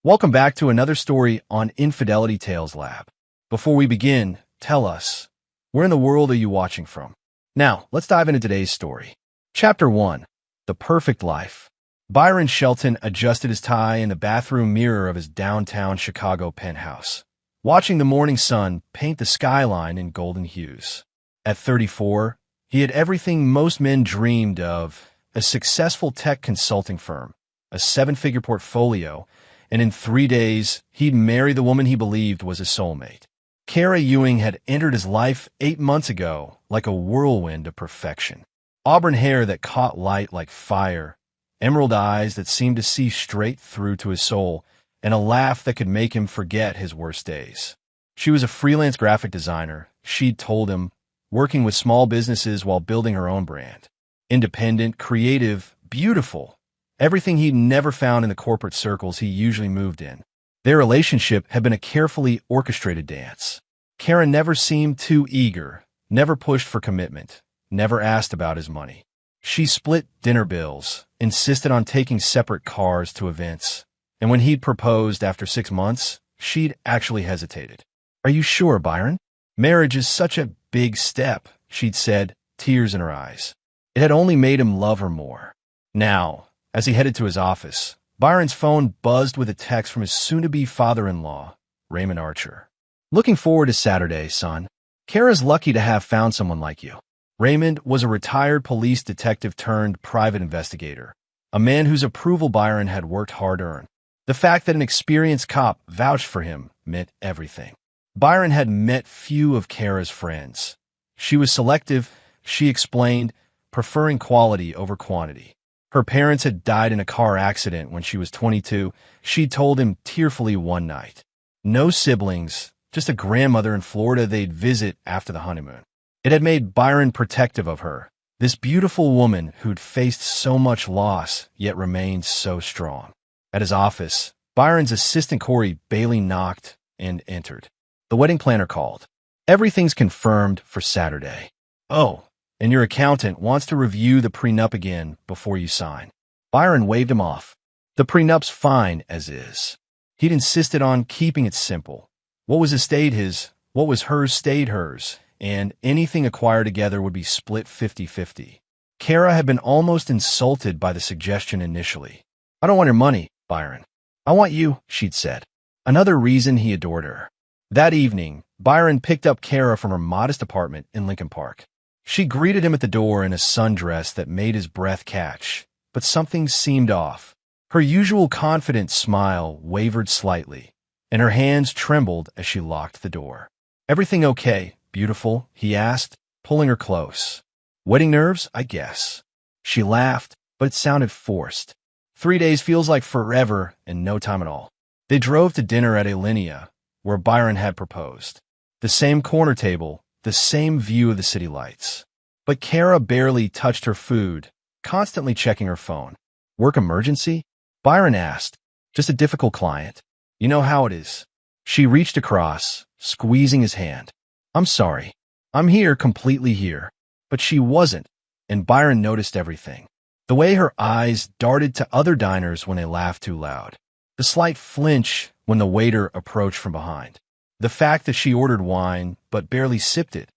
Welcome back to another story on Infidelity Tales Lab. Before we begin, tell us, where in the world are you watching from? Now, let's dive into today's story. Chapter 1. The Perfect Life. Byron Shelton adjusted his tie in the bathroom mirror of his downtown Chicago penthouse, watching the morning sun paint the skyline in golden hues. At 34, he had everything most men dreamed of: a successful tech consulting firm, a seven-figure portfolio, and in 3 days, he'd marry the woman he believed was his soulmate. Kara Ewing had entered his life 8 months ago like a whirlwind of perfection. Auburn hair that caught light like fire, emerald eyes that seemed to see straight through to his soul, and a laugh that could make him forget his worst days. She was a freelance graphic designer, she'd told him, working with small businesses while building her own brand. Independent, creative, beautiful. Everything he'd never found in the corporate circles he usually moved in. Their relationship had been a carefully orchestrated dance. Kara never seemed too eager, never pushed for commitment, never asked about his money. She split dinner bills, insisted on taking separate cars to events, and when he'd proposed after 6 months, she'd actually hesitated. "Are you sure, Byron? Marriage is such a big step," she'd said, tears in her eyes. It had only made him love her more. Now, as he headed to his office, Byron's phone buzzed with a text from his soon-to-be father-in-law, Raymond Archer. "Looking forward to Saturday, son. Kara's lucky to have found someone like you." Raymond was a retired police detective turned private investigator, a man whose approval Byron had worked hard to earn. The fact that an experienced cop vouched for him meant everything. Byron had met few of Kara's friends. She was selective, she explained, preferring quality over quantity. Her parents had died in a car accident when she was 22, she'd told him tearfully one night. No siblings, just a grandmother in Florida they'd visit after the honeymoon. It had made Byron protective of her, this beautiful woman who'd faced so much loss yet remained so strong. At his office, Byron's assistant Corey Bailey knocked and entered. The wedding planner called. "Everything's confirmed for Saturday." "Oh, and your accountant wants to review the prenup again before you sign." Byron waved him off. The prenup's fine as is. He'd insisted on keeping it simple. What was his stayed his, what was hers stayed hers, and anything acquired together would be split 50-50. Kara had been almost insulted by the suggestion initially. "I don't want your money, Byron. I want you," she'd said. Another reason he adored her. That evening, Byron picked up Kara from her modest apartment in Lincoln Park. She greeted him at the door in a sundress that made his breath catch, but something seemed off. Her usual confident smile wavered slightly, and her hands trembled as she locked the door. "Everything okay, beautiful?" he asked, pulling her close. "Wedding nerves, I guess." She laughed, but it sounded forced. 3 days feels like forever and no time at all. They drove to dinner at Alinea, where Byron had proposed. The same corner table, the same view of the city lights. But Kara barely touched her food, constantly checking her phone. "Work emergency?" Byron asked. "Just a difficult client. You know how it is." She reached across, squeezing his hand. "I'm sorry. I'm here, completely here." But she wasn't, and Byron noticed everything. The way her eyes darted to other diners when they laughed too loud. The slight flinch when the waiter approached from behind. The fact that she ordered wine but barely sipped it.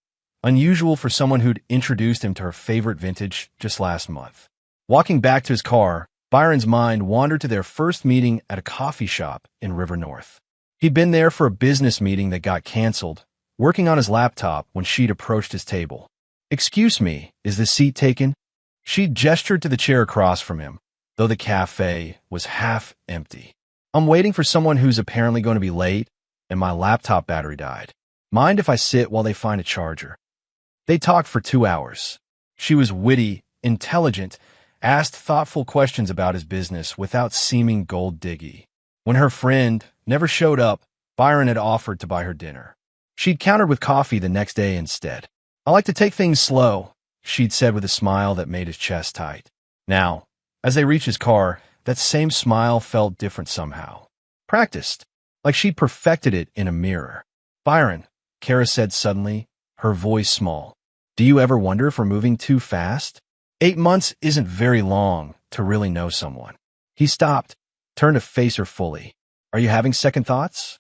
Unusual for someone who'd introduced him to her favorite vintage just last month. Walking back to his car, Byron's mind wandered to their first meeting at a coffee shop in River North. He'd been there for a business meeting that got canceled, working on his laptop when she'd approached his table. "Excuse me, is the seat taken?" She gestured to the chair across from him, though the cafe was half empty. "I'm waiting for someone who's apparently going to be late, and my laptop battery died. Mind if I sit while they find a charger?" They talked for 2 hours. She was witty, intelligent, asked thoughtful questions about his business without seeming gold-diggy. When her friend never showed up, Byron had offered to buy her dinner. She'd countered with coffee the next day instead. "I like to take things slow," she'd said with a smile that made his chest tight. Now, as they reached his car, that same smile felt different somehow. Practiced, like she'd perfected it in a mirror. "Byron," Kara said suddenly, her voice small, "do you ever wonder if we're moving too fast? 8 months isn't very long to really know someone." He stopped, turned to face her fully. Are you having second thoughts?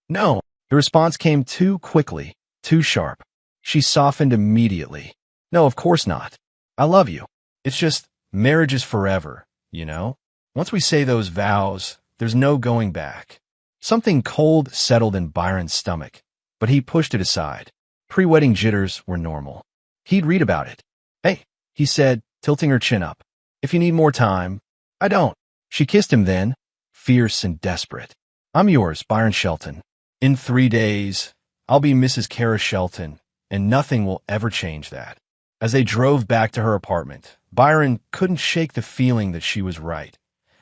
No. The response came too quickly, too sharp. She softened immediately. No, of course not. I love you. It's just, marriage is forever, you know? Once we say those vows, there's no going back. Something cold settled in Byron's stomach, but he pushed it aside. Pre-wedding jitters were normal. He'd read about it. Hey, he said, tilting her chin up. If you need more time. I don't. She kissed him then, fierce and desperate. I'm yours, Byron Shelton. In 3 days, I'll be Mrs. Kara Shelton, and nothing will ever change that. As they drove back to her apartment, Byron couldn't shake the feeling that she was right.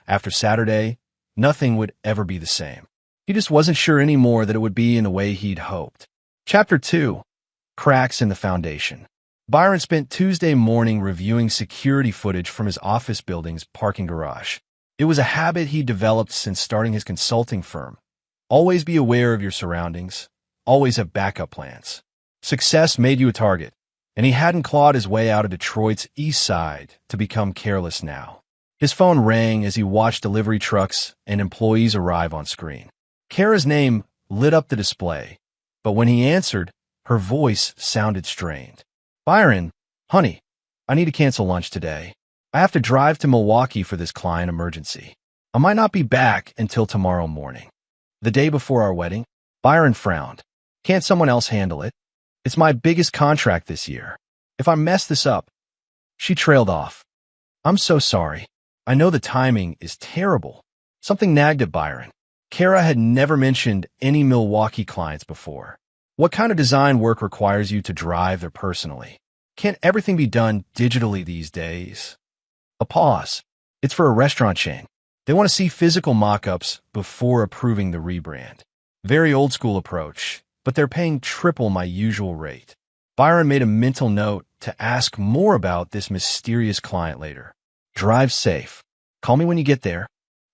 After Saturday, nothing would ever be the same. He just wasn't sure anymore that it would be in the way he'd hoped. Chapter 2. Cracks in the Foundation. Byron spent Tuesday morning reviewing security footage from his office building's parking garage. It was a habit he developed since starting his consulting firm. Always be aware of your surroundings. Always have backup plans. Success made you a target, and he hadn't clawed his way out of Detroit's east side to become careless now. His phone rang as he watched delivery trucks and employees arrive on screen. Kara's name lit up the display, but when he answered, her voice sounded strained. Byron, honey, I need to cancel lunch today. I have to drive to Milwaukee for this client emergency. I might not be back until tomorrow morning. The day before our wedding, Byron frowned. Can't someone else handle it? It's my biggest contract this year. If I mess this up. She trailed off. I'm so sorry. I know the timing is terrible. Something nagged at Byron. Kara had never mentioned any Milwaukee clients before. What kind of design work requires you to drive there personally? Can't everything be done digitally these days? A pause. It's for a restaurant chain. They want to see physical mock-ups before approving the rebrand. Very old school approach, but they're paying triple my usual rate. Byron made a mental note to ask more about this mysterious client later. Drive safe. Call me when you get there.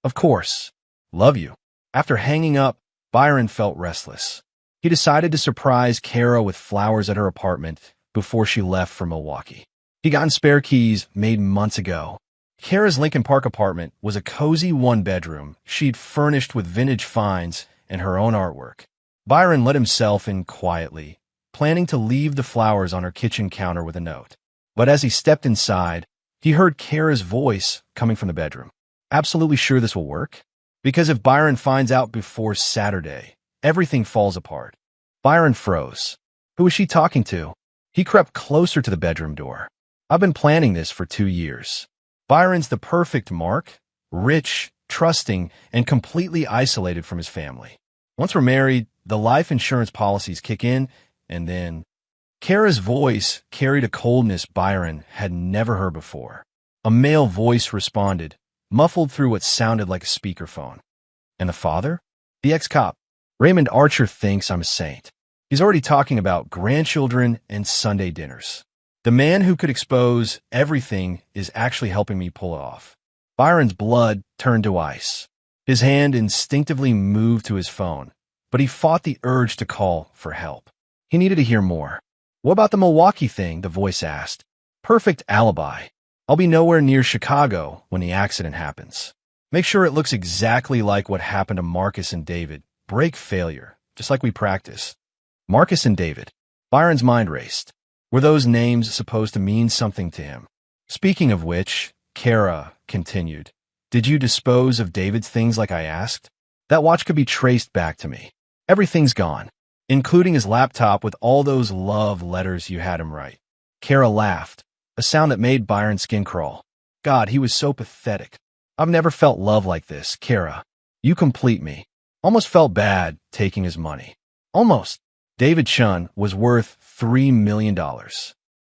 Of course. Love you. After hanging up, Byron felt restless. He decided to surprise Kara with flowers at her apartment before she left for Milwaukee. He gotten spare keys made months ago. Kara's Lincoln Park apartment was a cozy one-bedroom she'd furnished with vintage finds and her own artwork. Byron let himself in quietly, planning to leave the flowers on her kitchen counter with a note. But as he stepped inside, he heard Kara's voice coming from the bedroom. Absolutely sure this will work? Because if Byron finds out before Saturday, everything falls apart. Byron froze. Who was she talking to? He crept closer to the bedroom door. I've been planning this for 2 years. Byron's the perfect mark, rich, trusting, and completely isolated from his family. Once we're married, the life insurance policies kick in, and then... Kara's voice carried a coldness Byron had never heard before. A male voice responded, muffled through what sounded like a speakerphone. And the father? The ex-cop. Raymond Archer thinks I'm a saint. He's already talking about grandchildren and Sunday dinners. The man who could expose everything is actually helping me pull it off. Byron's blood turned to ice. His hand instinctively moved to his phone, but he fought the urge to call for help. He needed to hear more. What about the Milwaukee thing? The voice asked. Perfect alibi. I'll be nowhere near Chicago when the accident happens. Make sure it looks exactly like what happened to Marcus and David. Break failure, just like we practice. Marcus and David. Byron's mind raced. Were those names supposed to mean something to him? Speaking of which, Kara continued, did you dispose of David's things like I asked? That watch could be traced back to me. Everything's gone, including his laptop with all those love letters you had him write. Kara laughed, a sound that made Byron's skin crawl. God, he was so pathetic. I've never felt love like this, Kara. You complete me. Almost felt bad taking his money. Almost. David Chun was worth $3 million.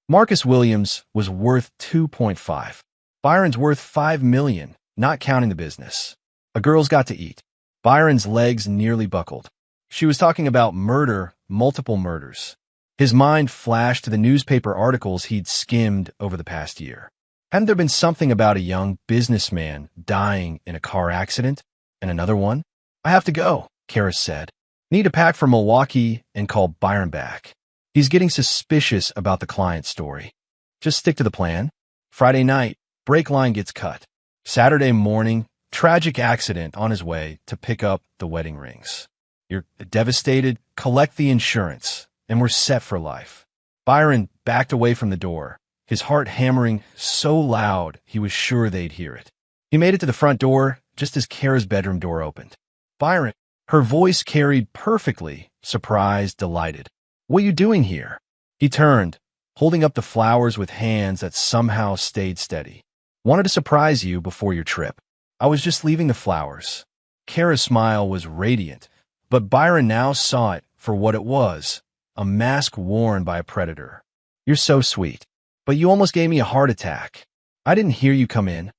Marcus Williams was worth 2.5. Byron's worth $5 million, not counting the business. A girl's got to eat. Byron's legs nearly buckled. She was talking about murder, multiple murders. His mind flashed to the newspaper articles he'd skimmed over the past year. Hadn't there been something about a young businessman dying in a car accident? And another one? I have to go, Kara said. Need to pack for Milwaukee and call Byron back. He's getting suspicious about the client story. Just stick to the plan. Friday night, brake line gets cut. Saturday morning, Tragic accident on his way to pick up the wedding rings. You're devastated, collect the insurance, and we're set for life. Byron backed away from the door, his heart hammering so loud he was sure they'd hear it. He made it to the front door just as Kara's bedroom door opened. Byron, her voice carried perfectly, surprised, delighted. What are you doing here? He turned, holding up the flowers with hands that somehow stayed steady. Wanted to surprise you before your trip. I was just leaving the flowers. Kara's smile was radiant, but Byron now saw it for what it was, a mask worn by a predator. You're so sweet, but you almost gave me a heart attack. I didn't hear you come in.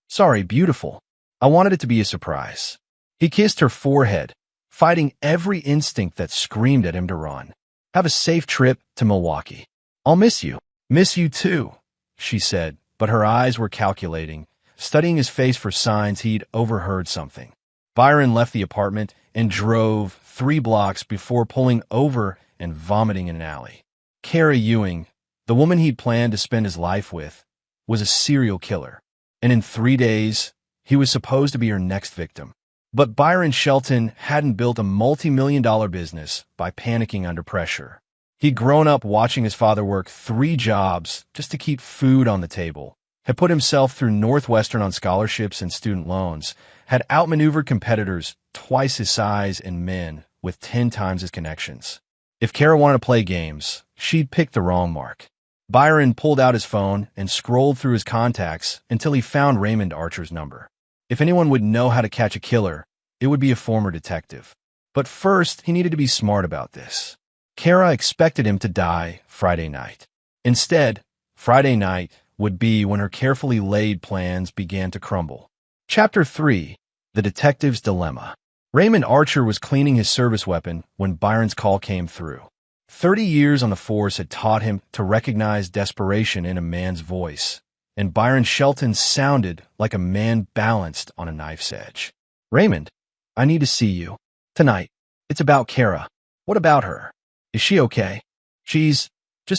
Sorry, beautiful. I wanted it to be a surprise. He kissed her forehead, fighting every instinct that screamed at him to run. Have a safe trip to Milwaukee. I'll miss you. Miss you too, she said, but her eyes were calculating, studying his face for signs he'd overheard something. Byron left the apartment and drove 3 blocks before pulling over and vomiting in an alley. Kara Ewing, the woman he'd planned to spend his life with, was a serial killer, and in 3 days, he was supposed to be her next victim. But Byron Shelton hadn't built a multi-million-dollar business by panicking under pressure. He'd grown up watching his father work 3 jobs just to keep food on the table, had put himself through Northwestern on scholarships and student loans, had outmaneuvered competitors twice his size and men with 10 times his connections. If Kara wanted to play games, she'd picked the wrong mark. Byron pulled out his phone and scrolled through his contacts until he found Raymond Archer's number. If anyone would know how to catch a killer, it would be a former detective. But first, he needed to be smart about this. Kara expected him to die Friday night. Instead, Friday night would be when her carefully laid plans began to crumble. Chapter 3: The Detective's Dilemma. Raymond Archer was cleaning his service weapon when Byron's call came through. 30 years on the force had taught him to recognize desperation in a man's voice, and Byron Shelton sounded like a man balanced on a knife's edge. Raymond, I need to see you. Tonight. It's about Kara. What about her? Is she okay? Just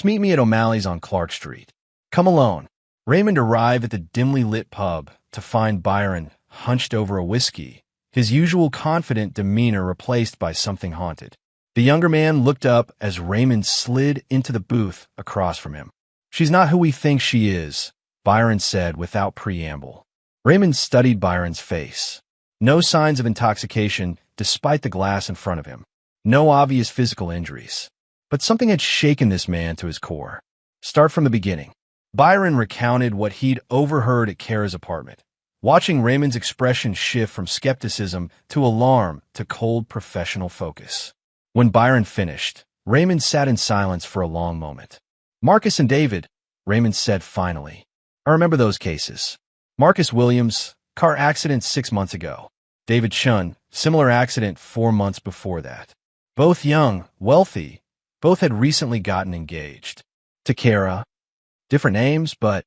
meet me at O'Malley's on Clark Street. Come alone. Raymond arrived at the dimly lit pub to find Byron hunched over a whiskey, his usual confident demeanor replaced by something haunted. The younger man looked up as Raymond slid into the booth across from him. She's not who we think she is, Byron said without preamble. Raymond studied Byron's face. No signs of intoxication despite the glass in front of him. No obvious physical injuries. But something had shaken this man to his core. Start from the beginning. Byron recounted what he'd overheard at Kara's apartment, watching Raymond's expression shift from skepticism to alarm to cold professional focus. When Byron finished, Raymond sat in silence for a long moment. Marcus and David, Raymond said finally. I remember those cases. Marcus Williams, car accident 6 months ago. David Chun, similar accident 4 months before that. Both young, wealthy, both had recently gotten engaged. To Kara. Different names, but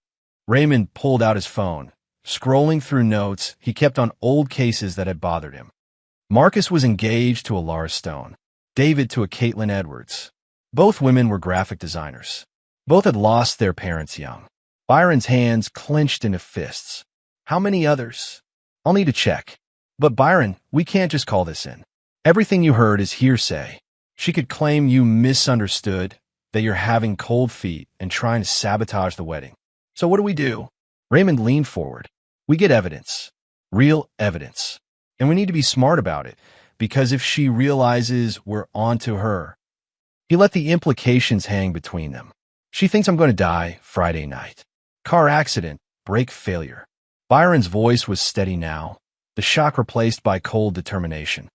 Raymond pulled out his phone. Scrolling through notes, he kept on old cases that had bothered him. Marcus was engaged to a Laura Stone. David to a Caitlin Edwards. Both women were graphic designers. Both had lost their parents young. Byron's hands clenched into fists. How many others? I'll need to check. But Byron, we can't just call this in. Everything you heard is hearsay. She could claim you misunderstood, that you're having cold feet and trying to sabotage the wedding. So what do we do? Raymond leaned forward. We get evidence. Real evidence. And we need to be smart about it, because if she realizes we're onto her. He let the implications hang between them. She thinks I'm going to die Friday night. Car accident, brake failure. Byron's voice was steady now, the shock replaced by cold determination.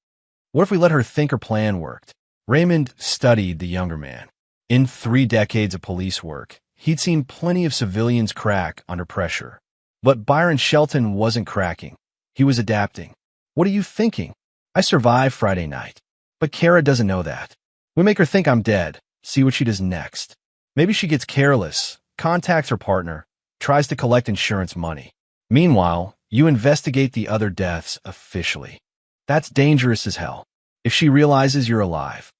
What if we let her think her plan worked? Raymond studied the younger man. In 3 decades of police work, he'd seen plenty of civilians crack under pressure. But Byron Shelton wasn't cracking. He was adapting. What are you thinking? I survived Friday night. But Kara doesn't know that. We make her think I'm dead, see what she does next. Maybe she gets careless, contacts her partner, tries to collect insurance money. Meanwhile, you investigate the other deaths officially. That's dangerous as hell. If she realizes you're alive,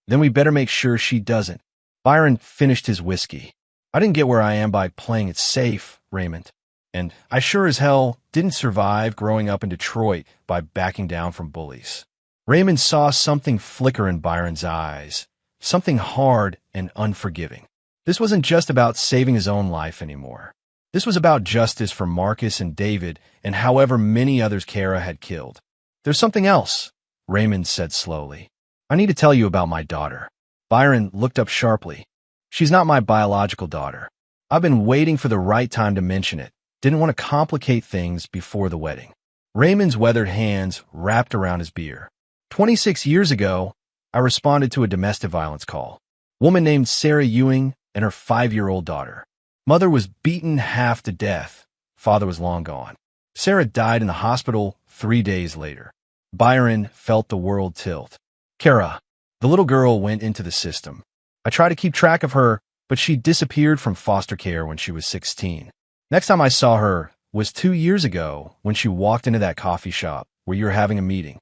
then we better make sure she doesn't. Byron finished his whiskey. I didn't get where I am by playing it safe, Raymond. And I sure as hell didn't survive growing up in Detroit by backing down from bullies. Raymond saw something flicker in Byron's eyes, something hard and unforgiving. This wasn't just about saving his own life anymore. This was about justice for Marcus and David and however many others Kara had killed. There's something else, Raymond said slowly. I need to tell you about my daughter. Byron looked up sharply. She's not my biological daughter. I've been waiting for the right time to mention it. Didn't want to complicate things before the wedding. Raymond's weathered hands wrapped around his beer. 26 years ago, I responded to a domestic violence call. Woman named Sarah Ewing and her 5-year-old daughter. Mother was beaten half to death. Father was long gone. Sarah died in the hospital 3 days later. Byron felt the world tilt. Kara, the little girl, went into the system. I tried to keep track of her, but she disappeared from foster care when she was 16. Next time I saw her was 2 years ago when she walked into that coffee shop where you were having a meeting.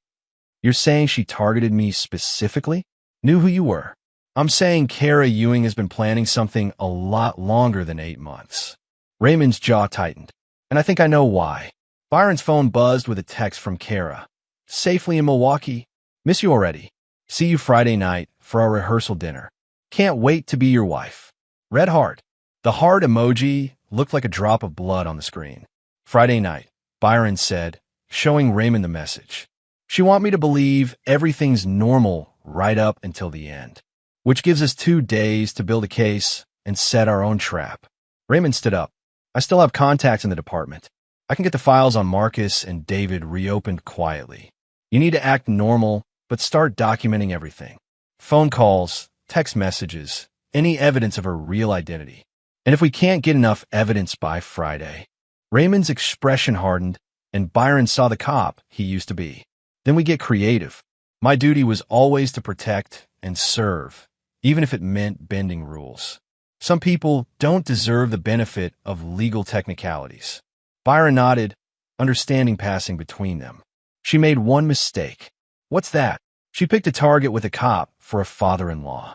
You're saying she targeted me specifically? Knew who you were? I'm saying Kara Ewing has been planning something a lot longer than 8 months. Raymond's jaw tightened. And I think I know why. Byron's phone buzzed with a text from Kara. Safely in Milwaukee. Miss you already. See you Friday night for our rehearsal dinner. Can't wait to be your wife. Red heart. The heart emoji looked like a drop of blood on the screen. Friday night, Byron said, showing Raymond the message. She want me to believe everything's normal right up until the end, which gives us 2 days to build a case and set our own trap. Raymond stood up. I still have contacts in the department. I can get the files on Marcus and David reopened quietly. You need to act normal, but start documenting everything. Phone calls, text messages, any evidence of her real identity. And if we can't get enough evidence by Friday. Raymond's expression hardened, and Byron saw the cop he used to be. Then we get creative. My duty was always to protect and serve, even if it meant bending rules. Some people don't deserve the benefit of legal technicalities. Byron nodded, understanding passing between them. She made one mistake. What's that? She picked a target with a cop for a father-in-law.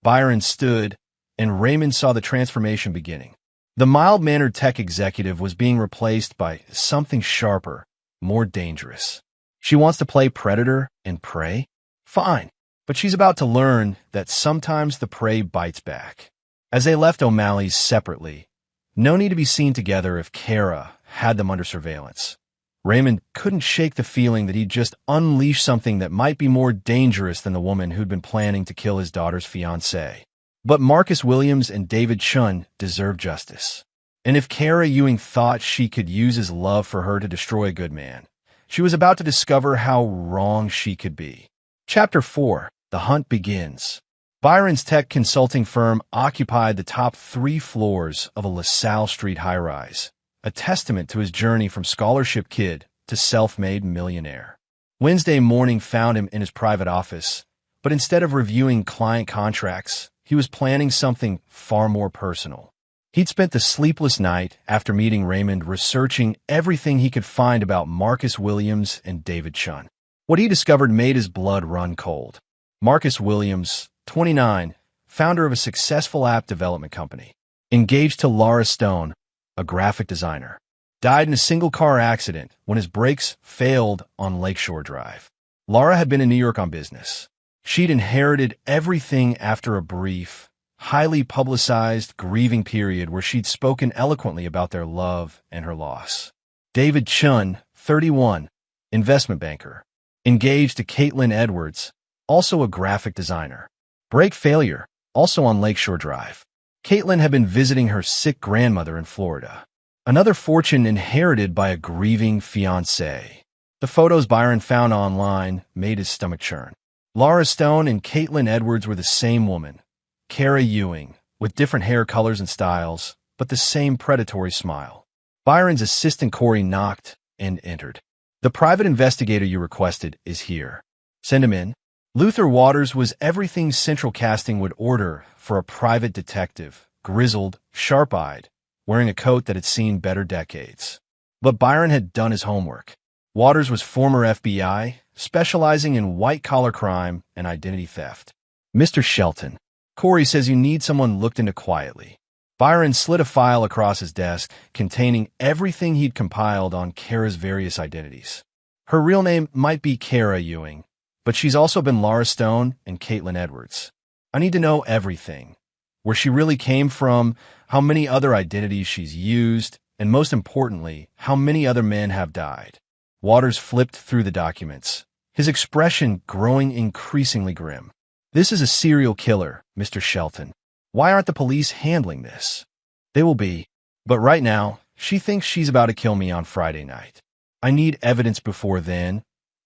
Byron stood, and Raymond saw the transformation beginning. The mild-mannered tech executive was being replaced by something sharper, more dangerous. She wants to play predator and prey? Fine, but she's about to learn that sometimes the prey bites back. As they left O'Malley's separately, no need to be seen together if Kara had them under surveillance. Raymond couldn't shake the feeling that he'd just unleashed something that might be more dangerous than the woman who'd been planning to kill his daughter's fiancé. But Marcus Williams and David Chun deserve justice. And if Kara Ewing thought she could use his love for her to destroy a good man, she was about to discover how wrong she could be. Chapter 4. The Hunt Begins. Byron's tech consulting firm occupied the top 3 floors of a LaSalle Street high-rise, a testament to his journey from scholarship kid to self-made millionaire. Wednesday morning found him in his private office, but instead of reviewing client contracts, he was planning something far more personal. He'd spent the sleepless night after meeting Raymond researching everything he could find about Marcus Williams and David Chun. What he discovered made his blood run cold. Marcus Williams, 29, founder of a successful app development company, engaged to Laura Stone, a graphic designer, died in a single-car accident when his brakes failed on Lakeshore Drive. Laura had been in New York on business. She'd inherited everything after a brief, highly publicized grieving period where she'd spoken eloquently about their love and her loss. David Chun, 31, investment banker, engaged to Caitlin Edwards, also a graphic designer. Brake failure, also on Lakeshore Drive. Caitlin had been visiting her sick grandmother in Florida. Another fortune inherited by a grieving fiancé. The photos Byron found online made his stomach churn. Laura Stone and Caitlin Edwards were the same woman, Kara Ewing, with different hair colors and styles, but the same predatory smile. Byron's assistant Corey knocked and entered. The private investigator you requested is here. Send him in. Luther Waters was everything Central Casting would order for a private detective, grizzled, sharp-eyed, wearing a coat that had seen better decades. But Byron had done his homework. Waters was former FBI, specializing in white-collar crime and identity theft. Mr. Shelton, Corey says you need someone looked into quietly. Byron slid a file across his desk containing everything he'd compiled on Kara's various identities. Her real name might be Kara Ewing, but she's also been Laura Stone and Caitlin Edwards. I need to know everything. Where she really came from, how many other identities she's used, and most importantly, how many other men have died. Waters flipped through the documents, his expression growing increasingly grim. This is a serial killer, Mr. Shelton. Why aren't the police handling this? They will be. But right now, she thinks she's about to kill me on Friday night. I need evidence before then,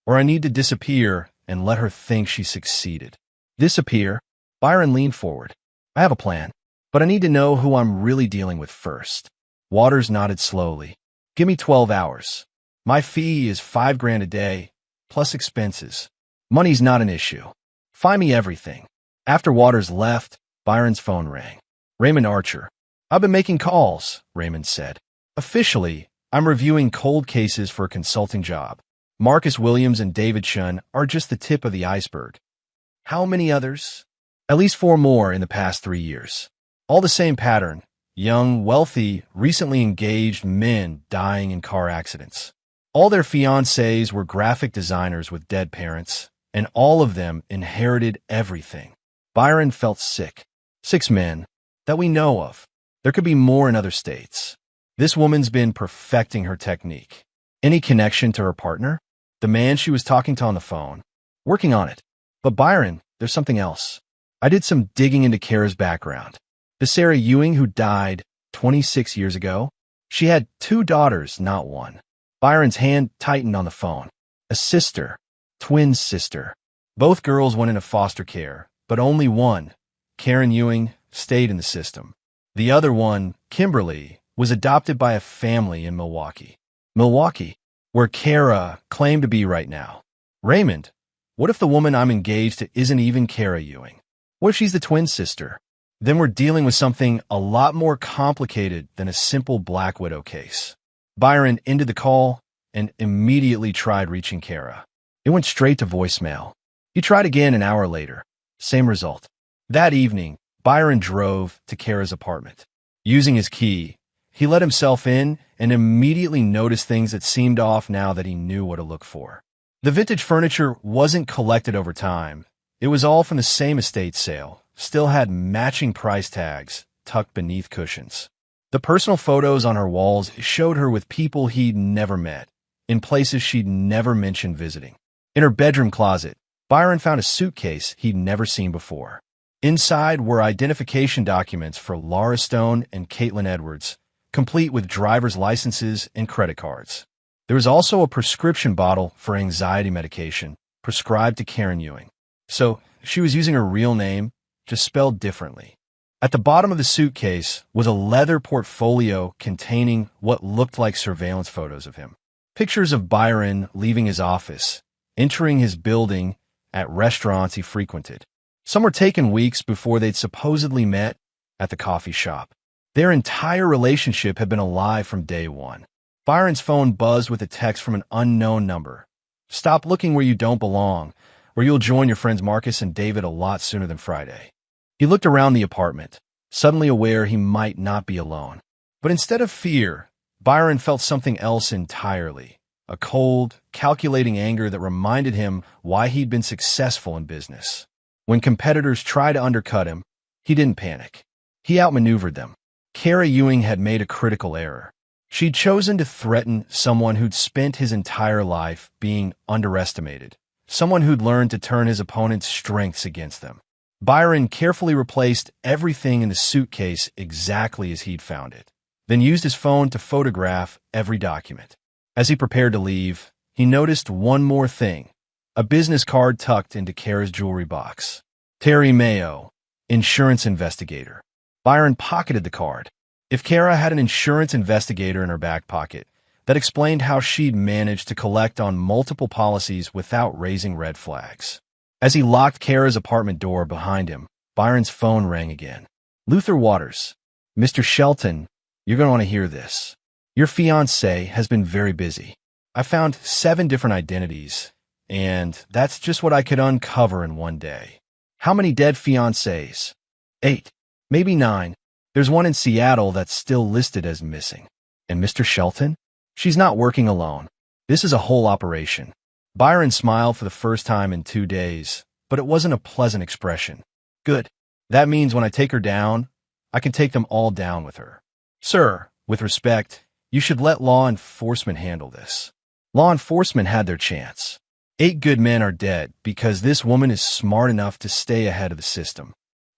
or I need to disappear and let her think she succeeded. Disappear? Byron leaned forward. I have a plan, but I need to know who I'm really dealing with first. Waters nodded slowly. Give me 12 hours. My fee is $5,000 a day, plus expenses. Money's not an issue. Find me everything. After Waters left, Byron's phone rang. Raymond Archer. I've been making calls, Raymond said. Officially, I'm reviewing cold cases for a consulting job. Marcus Williams and David Shun are just the tip of the iceberg. How many others? At least 4 more in the past 3 years. All the same pattern. Young, wealthy, recently engaged men dying in car accidents. All their fiancés were graphic designers with dead parents, and all of them inherited everything. Byron felt sick. 6 men that we know of. There could be more in other states. This woman's been perfecting her technique. Any connection to her partner? The man she was talking to on the phone? Working on it. But Byron, there's something else. I did some digging into Kara's background. The Sarah Ewing who died 26 years ago, she had 2 daughters, not 1. Byron's hand tightened on the phone. A sister. Twin sister. Both girls went into foster care, but only one, Karen Ewing, stayed in the system. The other one, Kimberly, was adopted by a family in Milwaukee. Milwaukee, where Kara claimed to be right now. Raymond, what if the woman I'm engaged to isn't even Kara Ewing? What if she's the twin sister? Then we're dealing with something a lot more complicated than a simple Black Widow case. Byron ended the call and immediately tried reaching Kara. It went straight to voicemail. He tried again an hour later. Same result. That evening, Byron drove to Kara's apartment. Using his key, he let himself in and immediately noticed things that seemed off now that he knew what to look for. The vintage furniture wasn't collected over time. It was all from the same estate sale, still had matching price tags tucked beneath cushions. The personal photos on her walls showed her with people he'd never met, in places she'd never mentioned visiting. In her bedroom closet, Byron found a suitcase he'd never seen before. Inside were identification documents for Laura Stone and Caitlin Edwards, complete with driver's licenses and credit cards. There was also a prescription bottle for anxiety medication, prescribed to Karen Ewing. So she was using her real name, just spelled differently. At the bottom of the suitcase was a leather portfolio containing what looked like surveillance photos of him. Pictures of Byron leaving his office, entering his building, at restaurants he frequented. Some were taken weeks before they'd supposedly met at the coffee shop. Their entire relationship had been alive from day one. Byron's phone buzzed with a text from an unknown number. Stop looking where you don't belong, or you'll join your friends Marcus and David a lot sooner than Friday. He looked around the apartment, suddenly aware he might not be alone. But instead of fear, Byron felt something else entirely. A cold, calculating anger that reminded him why he'd been successful in business. When competitors tried to undercut him, he didn't panic. He outmaneuvered them. Kara Ewing had made a critical error. She'd chosen to threaten someone who'd spent his entire life being underestimated, someone who'd learned to turn his opponent's strengths against them. Byron carefully replaced everything in the suitcase exactly as he'd found it, then used his phone to photograph every document. As he prepared to leave, he noticed one more thing, a business card tucked into Kara's jewelry box. Terry Mayo, insurance investigator. Byron pocketed the card. If Kara had an insurance investigator in her back pocket, that explained how she'd managed to collect on multiple policies without raising red flags. As he locked Kara's apartment door behind him, Byron's phone rang again. Luther Waters. Mr. Shelton, you're going to want to hear this. Your fiancé has been very busy. I found 7 different identities, and that's just what I could uncover in one day. How many dead fiancés? 8, maybe 9. There's one in Seattle that's still listed as missing. And Mr. Shelton? She's not working alone. This is a whole operation. Byron smiled for the first time in 2 days, but it wasn't a pleasant expression. Good. That means when I take her down, I can take them all down with her. Sir, with respect, you should let law enforcement handle this. Law enforcement had their chance. 8 good men are dead because this woman is smart enough to stay ahead of the system.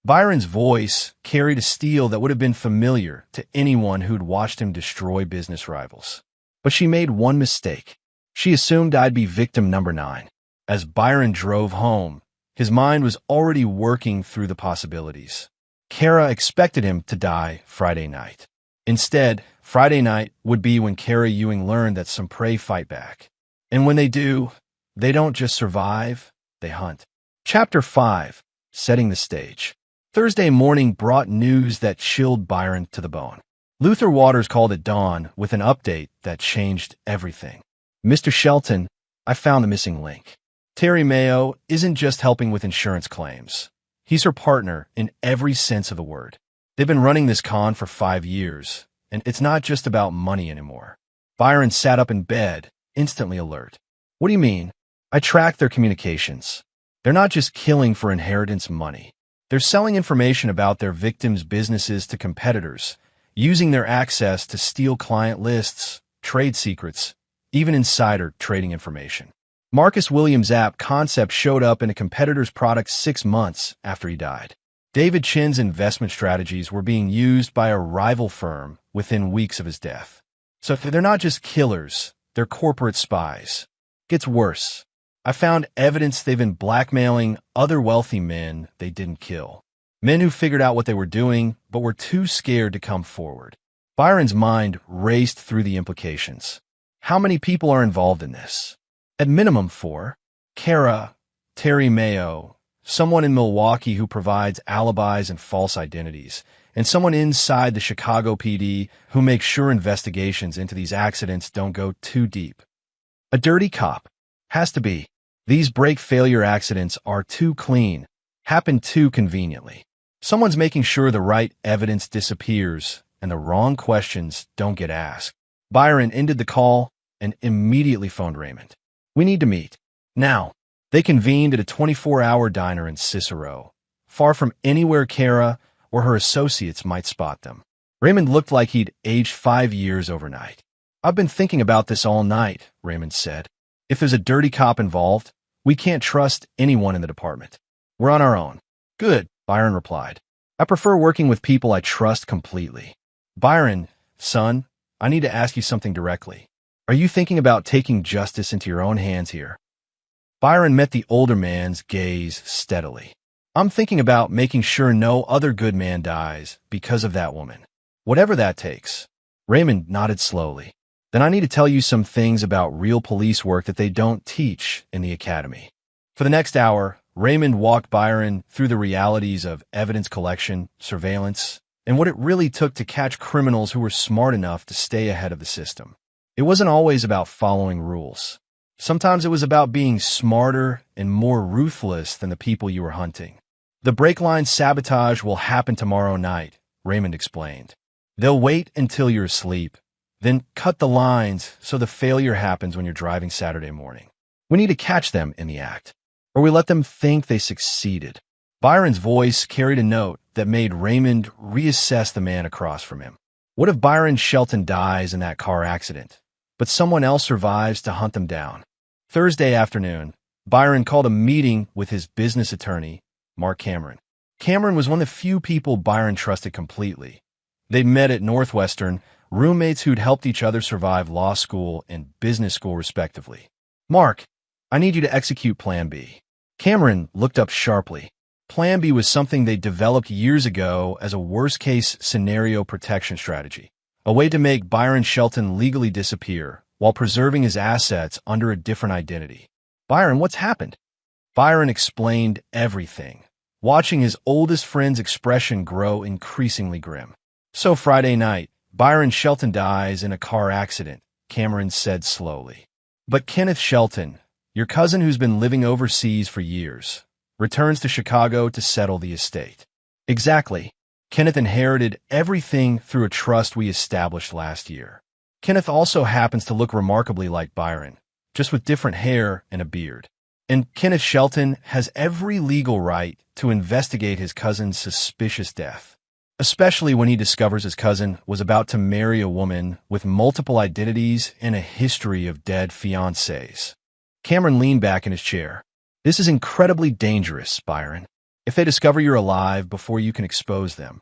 Byron's voice carried a steel that would have been familiar to anyone who'd watched him destroy business rivals. But she made one mistake. She assumed I'd be victim number 9. As Byron drove home, his mind was already working through the possibilities. Kara expected him to die Friday night. Instead, Friday night would be when Kara Ewing learned that some prey fight back. And when they do, they don't just survive, they hunt. Chapter 5. Setting the Stage. Thursday morning brought news that chilled Byron to the bone. Luther Waters called at dawn with an update that changed everything. Mr. Shelton, I found the missing link. Terry Mayo isn't just helping with insurance claims. He's her partner in every sense of the word. They've been running this con for 5 years, and it's not just about money anymore. Byron sat up in bed, instantly alert. What do you mean? I tracked their communications. They're not just killing for inheritance money. They're selling information about their victims' businesses to competitors, using their access to steal client lists, trade secrets, even insider trading information. Marcus Williams' app concept showed up in a competitor's product 6 months after he died. David Chin's investment strategies were being used by a rival firm within weeks of his death. So they're not just killers, they're corporate spies. Gets worse. I found evidence they've been blackmailing other wealthy men they didn't kill. Men who figured out what they were doing, but were too scared to come forward. Byron's mind raced through the implications. How many people are involved in this? At minimum 4. Kara, Terry Mayo, someone in Milwaukee who provides alibis and false identities, and someone inside the Chicago PD who makes sure investigations into these accidents don't go too deep. A dirty cop. Has to be. These brake failure accidents are too clean, happen too conveniently. Someone's making sure the right evidence disappears and the wrong questions don't get asked. Byron ended the call and immediately phoned Raymond. We need to meet. Now. They convened at a 24-hour diner in Cicero, far from anywhere Kara or her associates might spot them. Raymond looked like he'd aged 5 years overnight. I've been thinking about this all night, Raymond said. If there's a dirty cop involved, we can't trust anyone in the department. We're on our own. Good, Byron replied. I prefer working with people I trust completely. Byron, son, I need to ask you something directly. Are you thinking about taking justice into your own hands here? Byron met the older man's gaze steadily. I'm thinking about making sure no other good man dies because of that woman. Whatever that takes. Raymond nodded slowly. Then I need to tell you some things about real police work that they don't teach in the academy. For the next hour, Raymond walked Byron through the realities of evidence collection, surveillance, and what it really took to catch criminals who were smart enough to stay ahead of the system. It wasn't always about following rules. Sometimes it was about being smarter and more ruthless than the people you were hunting. The brake line sabotage will happen tomorrow night, Raymond explained. They'll wait until you're asleep, then cut the lines so the failure happens when you're driving Saturday morning. We need to catch them in the act, or we let them think they succeeded. Byron's voice carried a note that made Raymond reassess the man across from him. What if Byron Shelton dies in that car accident, but someone else survives to hunt them down? Thursday afternoon, Byron called a meeting with his business attorney, Mark Cameron. Cameron was one of the few people Byron trusted completely. They'd met at Northwestern, roommates who'd helped each other survive law school and business school respectively. Mark, I need you to execute Plan B. Cameron looked up sharply. Plan B was something they developed years ago as a worst-case scenario protection strategy, a way to make Byron Shelton legally disappear while preserving his assets under a different identity. Byron, what's happened? Byron explained everything, watching his oldest friend's expression grow increasingly grim. So Friday night, Byron Shelton dies in a car accident, Cameron said slowly. But Kenneth Shelton, your cousin who's been living overseas for years, returns to Chicago to settle the estate. Exactly. Kenneth inherited everything through a trust we established last year. Kenneth also happens to look remarkably like Byron, just with different hair and a beard. And Kenneth Shelton has every legal right to investigate his cousin's suspicious death, especially when he discovers his cousin was about to marry a woman with multiple identities and a history of dead fiancés. Cameron leaned back in his chair. This is incredibly dangerous, Byron. If they discover you're alive before you can expose them,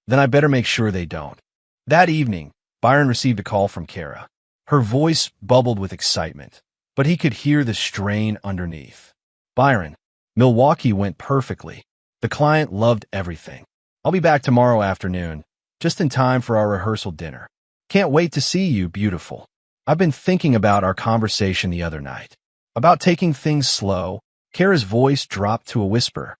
then I better make sure they don't. That evening, Byron received a call from Kara. Her voice bubbled with excitement, but he could hear the strain underneath. Byron, Milwaukee went perfectly. The client loved everything. I'll be back tomorrow afternoon, just in time for our rehearsal dinner. Can't wait to see you, beautiful. I've been thinking about our conversation the other night. About taking things slow. Kara's voice dropped to a whisper.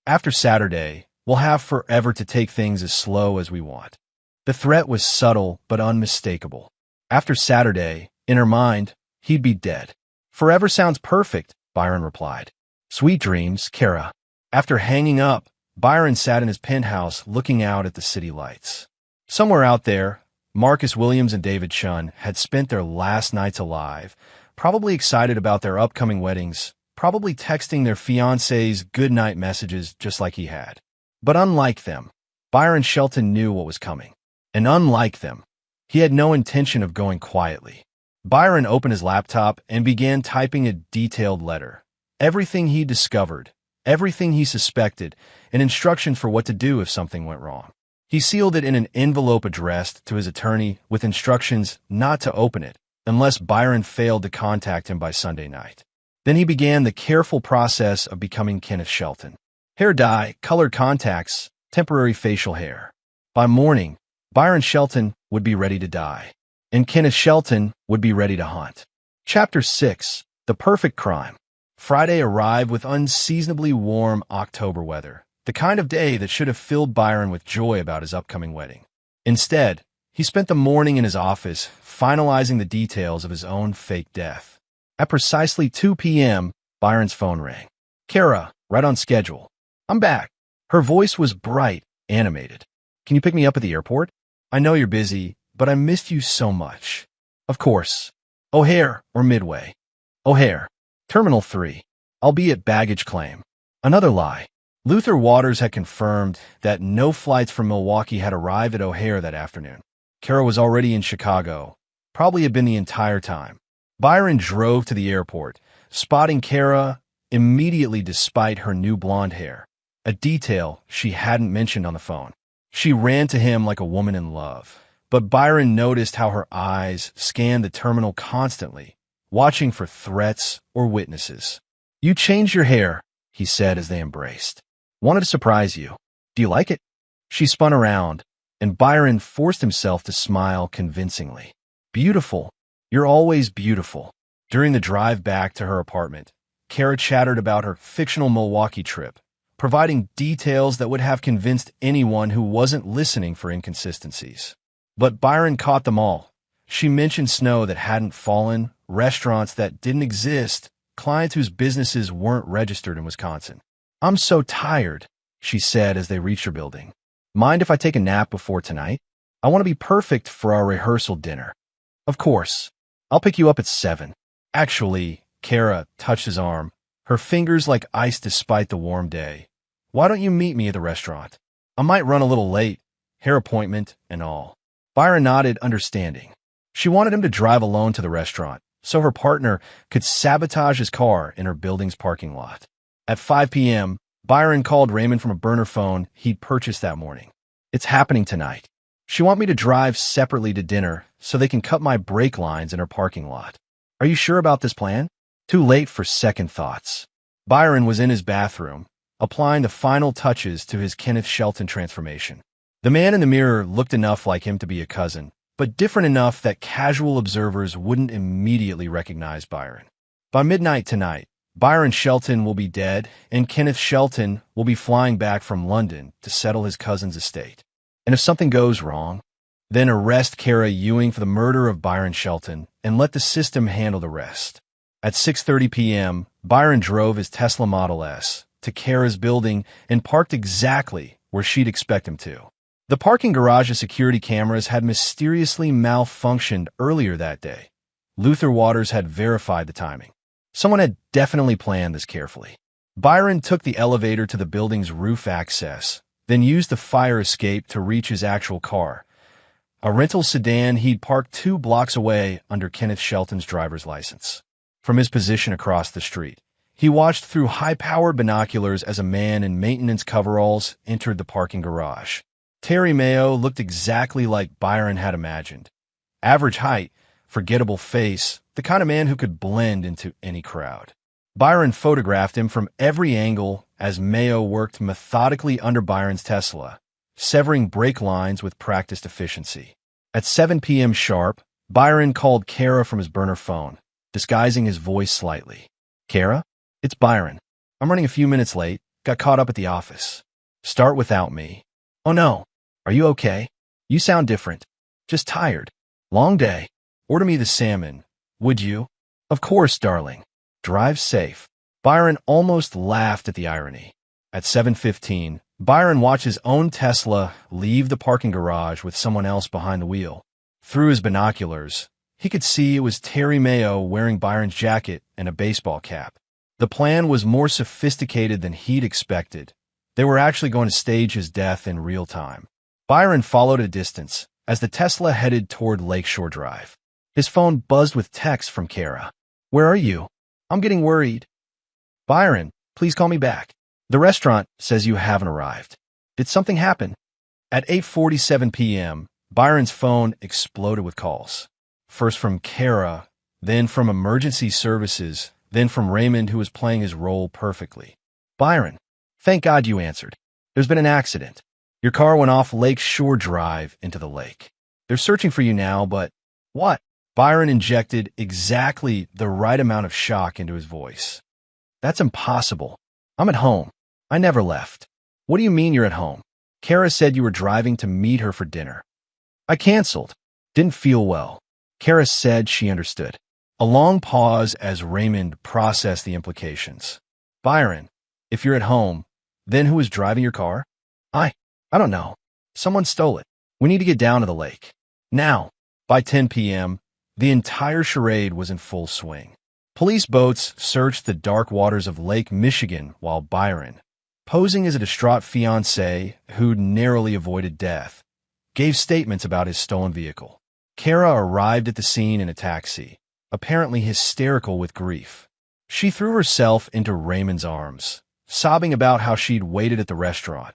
After Saturday, we'll have forever to take things as slow as we want. The threat was subtle but unmistakable. After Saturday, in her mind, he'd be dead. Forever sounds perfect, Byron replied. Sweet dreams, Kara. After hanging up, Byron sat in his penthouse looking out at the city lights. Somewhere out there, Marcus Williams and David Chun had spent their last nights alive, probably excited about their upcoming weddings, probably texting their fiancés goodnight messages just like he had. But unlike them, Byron Shelton knew what was coming. And unlike them, he had no intention of going quietly. Byron opened his laptop and began typing a detailed letter. Everything he discovered, everything he suspected, and instructions for what to do if something went wrong. He sealed it in an envelope addressed to his attorney with instructions not to open it unless Byron failed to contact him by Sunday night. Then he began the careful process of becoming Kenneth Shelton. Hair dye, colored contacts, temporary facial hair. By morning, Byron Shelton would be ready to die, and Kenneth Shelton would be ready to hunt. Chapter 6. The Perfect Crime. Friday arrived with unseasonably warm October weather, the kind of day that should have filled Byron with joy about his upcoming wedding. Instead, he spent the morning in his office finalizing the details of his own fake death. At precisely 2 p.m., Byron's phone rang. Kara, right on schedule. I'm back. Her voice was bright, animated. Can you pick me up at the airport? I know you're busy, but I missed you so much. Of course. O'Hare or Midway? O'Hare. Terminal 3. I'll be at baggage claim. Another lie. Luther Waters had confirmed that no flights from Milwaukee had arrived at O'Hare that afternoon. Kara was already in Chicago, probably had been the entire time. Byron drove to the airport, spotting Kara immediately despite her new blonde hair, a detail she hadn't mentioned on the phone. She ran to him like a woman in love, but Byron noticed how her eyes scanned the terminal constantly, watching for threats or witnesses. You changed your hair, he said as they embraced. Wanted to surprise you. Do you like it? She spun around, and Byron forced himself to smile convincingly. Beautiful. You're always beautiful. During the drive back to her apartment, Kara chattered about her fictional Milwaukee trip, providing details that would have convinced anyone who wasn't listening for inconsistencies. But Byron caught them all. She mentioned snow that hadn't fallen, restaurants that didn't exist, clients whose businesses weren't registered in Wisconsin. I'm so tired, she said as they reached her building. Mind if I take a nap before tonight? I want to be perfect for our rehearsal dinner. Of course. I'll pick you up at 7. Actually, Kara touched his arm, her fingers like ice despite the warm day. Why don't you meet me at the restaurant? I might run a little late, hair appointment and all. Byron nodded, understanding. She wanted him to drive alone to the restaurant, so her partner could sabotage his car in her building's parking lot. At 5 p.m., Byron called Raymond from a burner phone he'd purchased that morning. It's happening tonight. She wants me to drive separately to dinner so they can cut my brake lines in her parking lot. Are you sure about this plan? Too late for second thoughts. Byron was in his bathroom, applying the final touches to his Kenneth Shelton transformation. The man in the mirror looked enough like him to be a cousin, but different enough that casual observers wouldn't immediately recognize Byron. By midnight tonight, Byron Shelton will be dead, and Kenneth Shelton will be flying back from London to settle his cousin's estate. And if something goes wrong, then arrest Kara Ewing for the murder of Byron Shelton and let the system handle the rest. At 6:30 p.m., Byron drove his Tesla Model S to Kara's building and parked exactly where she'd expect him to. The parking garage's security cameras had mysteriously malfunctioned earlier that day. Luther Waters had verified the timing. Someone had definitely planned this carefully. Byron took the elevator to the building's roof access, then used the fire escape to reach his actual car, a rental sedan he'd parked 2 blocks away under Kenneth Shelton's driver's license. From his position across the street, he watched through high-powered binoculars as a man in maintenance coveralls entered the parking garage. Terry Mayo looked exactly like Byron had imagined. Average height, forgettable face, the kind of man who could blend into any crowd. Byron photographed him from every angle as Mayo worked methodically under Byron's Tesla, severing brake lines with practiced efficiency. At 7 p.m. sharp, Byron called Kara from his burner phone, disguising his voice slightly. "Kara? It's Byron. I'm running a few minutes late. Got caught up at the office. Start without me." "Oh no. Are you okay? You sound different. Just tired. Long day. Order me the salmon, would you?" "Of course, darling. Drive safe." Byron almost laughed at the irony. At 7:15, Byron watched his own Tesla leave the parking garage with someone else behind the wheel. Through his binoculars, he could see it was Terry Mayo wearing Byron's jacket and a baseball cap. The plan was more sophisticated than he'd expected. They were actually going to stage his death in real time. Byron followed at a distance as the Tesla headed toward Lakeshore Drive. His phone buzzed with texts from Kara. "Where are you? I'm getting worried." "Byron, please call me back. The restaurant says you haven't arrived. Did something happen?" At 8:47 p.m., Byron's phone exploded with calls. First from Kara, then from emergency services, then from Raymond, who was playing his role perfectly. "Byron, thank God you answered. There's been an accident. Your car went off Lake Shore Drive into the lake. They're searching for you now, but..." "What?" Byron injected exactly the right amount of shock into his voice. "That's impossible. I'm at home. I never left." "What do you mean you're at home? Kara said you were driving to meet her for dinner." "I canceled. Didn't feel well." Kara said she understood. A long pause as Raymond processed the implications. "Byron, if you're at home, then who was driving your car?" I don't know. Someone stole it. We need to get down to the lake. Now." By 10 p.m., the entire charade was in full swing. Police boats searched the dark waters of Lake Michigan while Byron, posing as a distraught fiancé who'd narrowly avoided death, gave statements about his stolen vehicle. Kara arrived at the scene in a taxi, apparently hysterical with grief. She threw herself into Raymond's arms, sobbing about how she'd waited at the restaurant,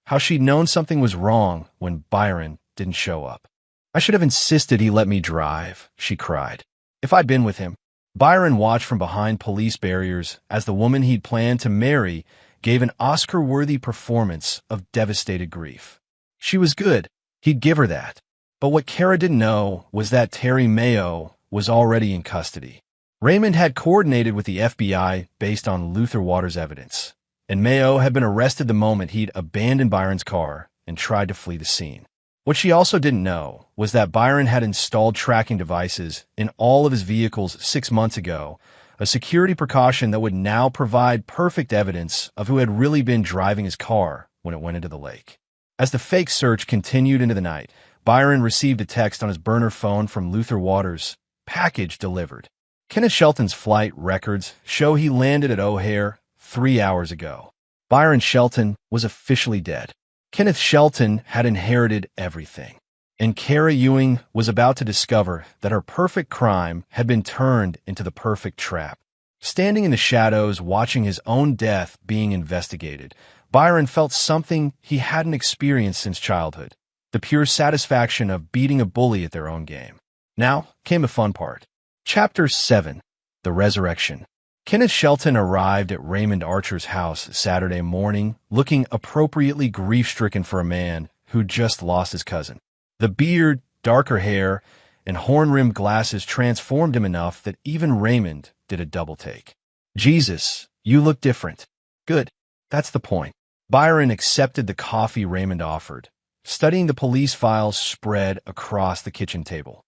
how she'd known something was wrong when Byron didn't show up. "I should have insisted he let me drive," she cried. "If I'd been with him." Byron watched from behind police barriers as the woman he'd planned to marry gave an Oscar-worthy performance of devastated grief. She was good. He'd give her that. But what Kara didn't know was that Terry Mayo was already in custody. Raymond had coordinated with the FBI based on Luther Waters' evidence, and Mayo had been arrested the moment he'd abandoned Byron's car and tried to flee the scene. What she also didn't know was that Byron had installed tracking devices in all of his vehicles 6 months ago, a security precaution that would now provide perfect evidence of who had really been driving his car when it went into the lake. As the fake search continued into the night, Byron received a text on his burner phone from Luther Waters. "Package delivered." Kenneth Shelton's flight records show he landed at O'Hare 3 hours ago. Byron Shelton was officially dead. Kenneth Shelton had inherited everything, and Kara Ewing was about to discover that her perfect crime had been turned into the perfect trap. Standing in the shadows, watching his own death being investigated, Byron felt something he hadn't experienced since childhood, the pure satisfaction of beating a bully at their own game. Now came the fun part. Chapter 7. The Resurrection. Kenneth Shelton arrived at Raymond Archer's house Saturday morning, looking appropriately grief-stricken for a man who'd just lost his cousin. The beard, darker hair, and horn-rimmed glasses transformed him enough that even Raymond did a double-take. "Jesus, you look different." "Good. That's the point." Byron accepted the coffee Raymond offered, studying the police files spread across the kitchen table.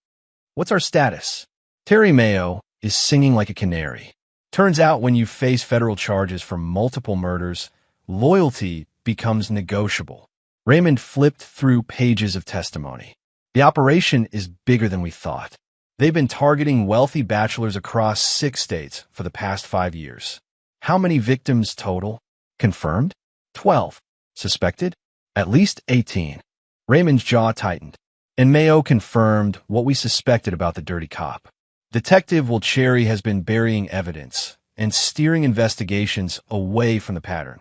"What's our status?" "Terry Mayo is singing like a canary. Turns out when you face federal charges for multiple murders, loyalty becomes negotiable." Raymond flipped through pages of testimony. The operation is bigger than we thought. They've been targeting wealthy bachelors across 6 states for the past 5 years. How many victims total? Confirmed? 12. Suspected? At least 18. Raymond's jaw tightened, and Mayo confirmed what we suspected about the dirty cop. Detective Wilcherry has been burying evidence and steering investigations away from the pattern.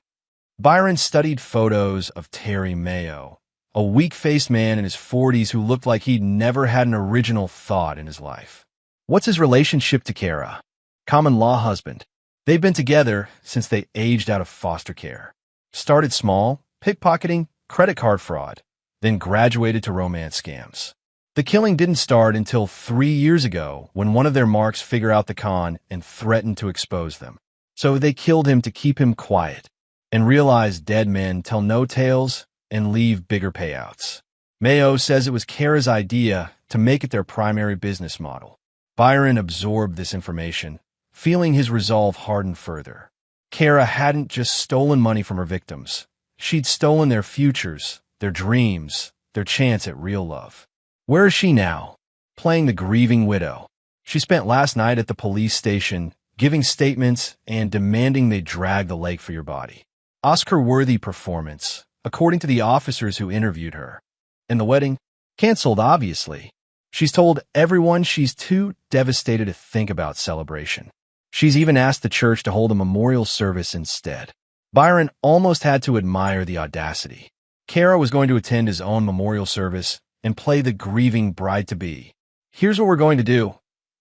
Byron studied photos of Terry Mayo, a weak-faced man in his 40s who looked like he'd never had an original thought in his life. What's his relationship to Kara? Common-law husband. They've been together since they aged out of foster care. Started small, pickpocketing, credit card fraud, then graduated to romance scams. The killing didn't start until 3 years ago when one of their marks figured out the con and threatened to expose them. So they killed him to keep him quiet and realized dead men tell no tales and leave bigger payouts. Mayo says it was Kara's idea to make it their primary business model. Byron absorbed this information, feeling his resolve harden further. Kara hadn't just stolen money from her victims. She'd stolen their futures, their dreams, their chance at real love. Where is she now? Playing the grieving widow. She spent last night at the police station, giving statements and demanding they drag the lake for your body. Oscar-worthy performance, according to the officers who interviewed her. And the wedding? Canceled, obviously. She's told everyone she's too devastated to think about celebration. She's even asked the church to hold a memorial service instead. Byron almost had to admire the audacity. Kara was going to attend his own memorial service and play the grieving bride-to-be. Here's what we're going to do,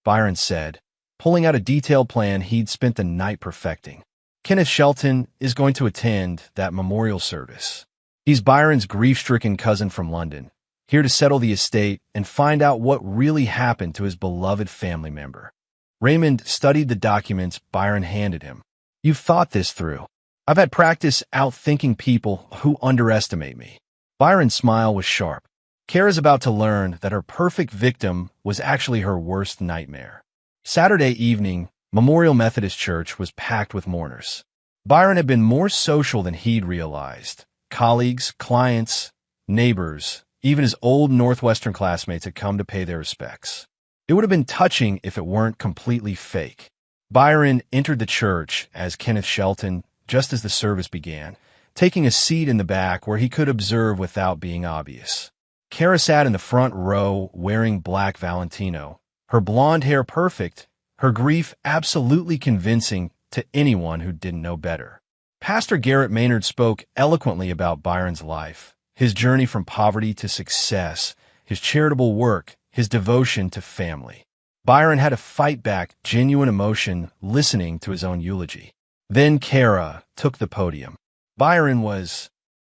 Byron said, pulling out a detailed plan he'd spent the night perfecting. Kenneth Shelton is going to attend that memorial service. He's Byron's grief-stricken cousin from London, here to settle the estate and find out what really happened to his beloved family member. Raymond studied the documents Byron handed him. You've thought this through. I've had practice outthinking people who underestimate me. Byron's smile was sharp. Kara's about to learn that her perfect victim was actually her worst nightmare. Saturday evening, Memorial Methodist Church was packed with mourners. Byron had been more social than he'd realized. Colleagues, clients, neighbors, even his old Northwestern classmates had come to pay their respects. It would have been touching if it weren't completely fake. Byron entered the church as Kenneth Shelton just as the service began, taking a seat in the back where he could observe without being obvious. Kara sat in the front row wearing black Valentino, her blonde hair perfect, her grief absolutely convincing to anyone who didn't know better. Pastor Garrett Maynard spoke eloquently about Byron's life, his journey from poverty to success, his charitable work, his devotion to family. Byron had to fight back genuine emotion listening to his own eulogy. Then Kara took the podium.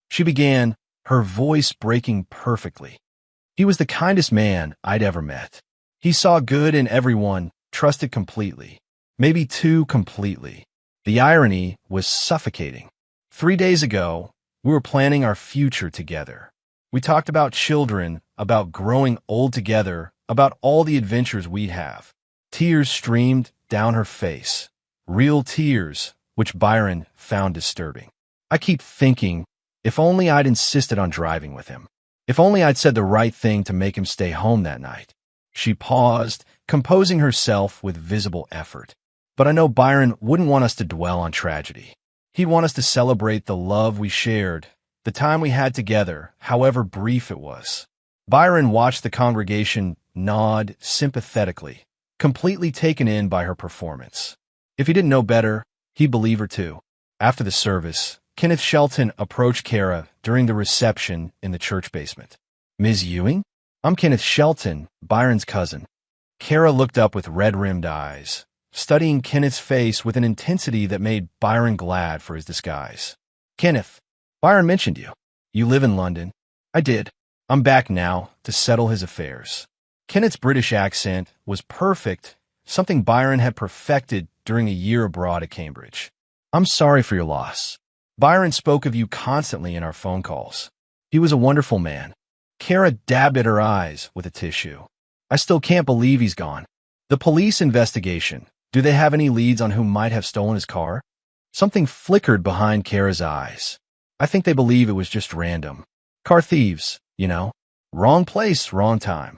She began, her voice breaking perfectly. He was the kindest man I'd ever met. He saw good in everyone, trusted completely, maybe too completely. The irony was suffocating. 3 days ago, we were planning our future together. We talked about children, about growing old together, about all the adventures we'd have. Tears streamed down her face, real tears, which Byron found disturbing. I keep thinking, if only I'd insisted on driving with him. If only I'd said the right thing to make him stay home that night. She paused, composing herself with visible effort. But I know Byron wouldn't want us to dwell on tragedy. He'd want us to celebrate the love we shared, the time we had together, however brief it was. Byron watched the congregation nod sympathetically, completely taken in by her performance. If he didn't know better, he'd believe her too. After the service, Kenneth Shelton approached Kara during the reception in the church basement. Ms. Ewing? I'm Kenneth Shelton, Byron's cousin. Kara looked up with red-rimmed eyes, studying Kenneth's face with an intensity that made Byron glad for his disguise. Kenneth, Byron mentioned you. You live in London. I did. I'm back now to settle his affairs. Kenneth's British accent was perfect, something Byron had perfected during a year abroad at Cambridge. I'm sorry for your loss. Byron spoke of you constantly in our phone calls. He was a wonderful man. Kara dabbed at her eyes with a tissue. I still can't believe he's gone. The police investigation, do they have any leads on who might have stolen his car? Something flickered behind Kara's eyes. I think they believe it was just random. Car thieves, you know. Wrong place, wrong time.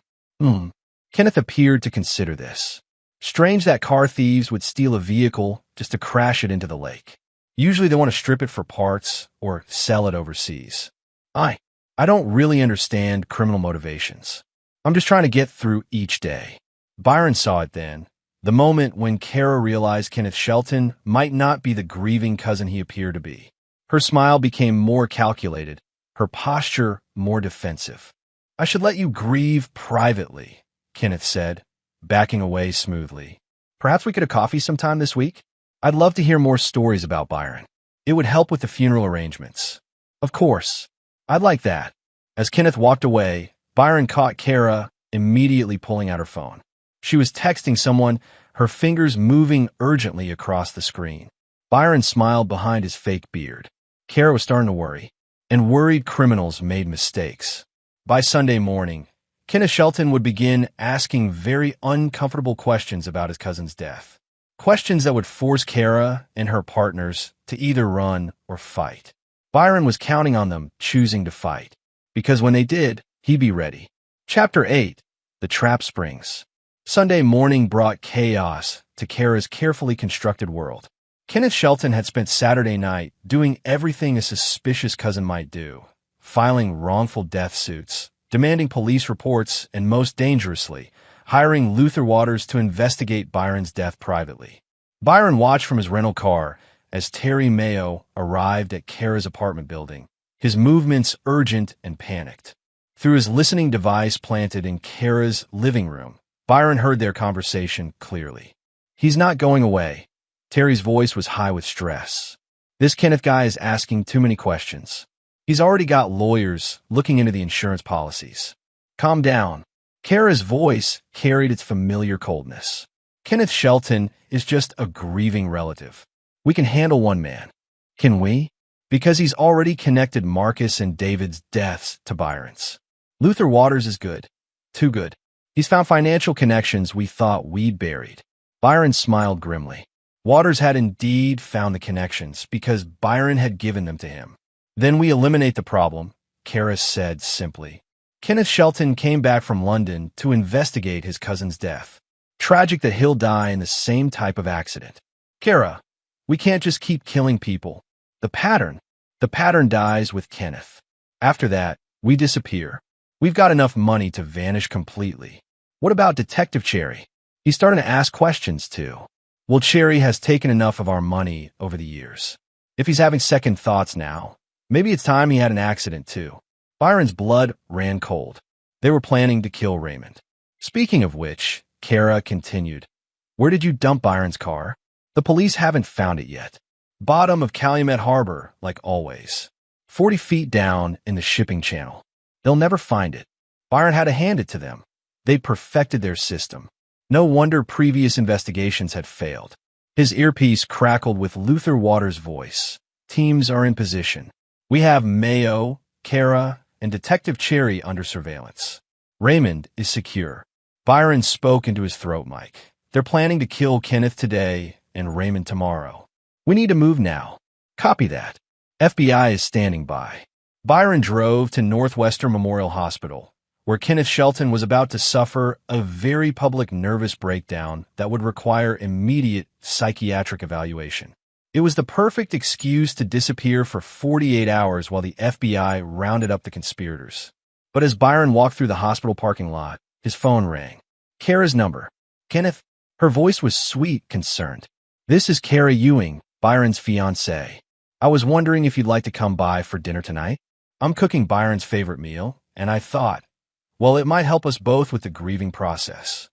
Kenneth appeared to consider this. Strange that car thieves would steal a vehicle just to crash it into the lake. Usually they want to strip it for parts or sell it overseas. I don't really understand criminal motivations. I'm just trying to get through each day. Byron saw it then, the moment when Kara realized Kenneth Shelton might not be the grieving cousin he appeared to be. Her smile became more calculated, her posture more defensive. I should let you grieve privately, Kenneth said, backing away smoothly. Perhaps we could have coffee sometime this week? I'd love to hear more stories about Byron. It would help with the funeral arrangements. Of course. I'd like that. As Kenneth walked away, Byron caught Kara immediately pulling out her phone. She was texting someone, her fingers moving urgently across the screen. Byron smiled behind his fake beard. Kara was starting to worry, and worried criminals made mistakes. By Sunday morning, Kenneth Shelton would begin asking very uncomfortable questions about his cousin's death. Questions that would force Kara and her partners to either run or fight. Byron was counting on them choosing to fight, because when they did, he'd be ready. Chapter 8. The Trap Springs. Sunday morning brought chaos to Kara's carefully constructed world. Kenneth Shelton had spent Saturday night doing everything a suspicious cousin might do, filing wrongful death suits, demanding police reports, and most dangerously, hiring Luther Waters to investigate Byron's death privately. Byron watched from his rental car as Terry Mayo arrived at Kara's apartment building, his movements urgent and panicked. Through his listening device planted in Kara's living room, Byron heard their conversation clearly. He's not going away. Terry's voice was high with stress. This Kenneth guy is asking too many questions. He's already got lawyers looking into the insurance policies. Calm down. Kara's voice carried its familiar coldness. Kenneth Shelton is just a grieving relative. We can handle one man. Can we? Because he's already connected Marcus and David's deaths to Byron's. Luther Waters is good. Too good. He's found financial connections we thought we'd buried. Byron smiled grimly. Waters had indeed found the connections because Byron had given them to him. Then we eliminate the problem, Kara said simply. Kenneth Shelton came back from London to investigate his cousin's death. Tragic that he'll die in the same type of accident. Kara, we can't just keep killing people. The pattern dies with Kenneth. After that, we disappear. We've got enough money to vanish completely. What about Detective Cherry? He's starting to ask questions too. Well, Cherry has taken enough of our money over the years. If he's having second thoughts now, maybe it's time he had an accident too. Byron's blood ran cold. They were planning to kill Raymond. Speaking of which, Kara continued, where did you dump Byron's car? The police haven't found it yet. Bottom of Calumet Harbor, like always. 40 feet down in the shipping channel. They'll never find it. Byron had to hand it to them. They'd perfected their system. No wonder previous investigations had failed. His earpiece crackled with Luther Waters' voice. Teams are in position. We have Mayo, Kara, and Detective Cherry under surveillance. Raymond is secure. Byron spoke into his throat mic. They're planning to kill Kenneth today and Raymond tomorrow. We need to move now. Copy that. FBI is standing by. Byron drove to Northwestern Memorial Hospital, where Kenneth Shelton was about to suffer a very public nervous breakdown that would require immediate psychiatric evaluation. It was the perfect excuse to disappear for 48 hours while the FBI rounded up the conspirators. But as Byron walked through the hospital parking lot, his phone rang. Kara's number. Kenneth? Her voice was sweet, concerned. This is Kara Ewing, Byron's fiancé. I was wondering if you'd like to come by for dinner tonight. I'm cooking Byron's favorite meal, and I thought, well, it might help us both with the grieving process.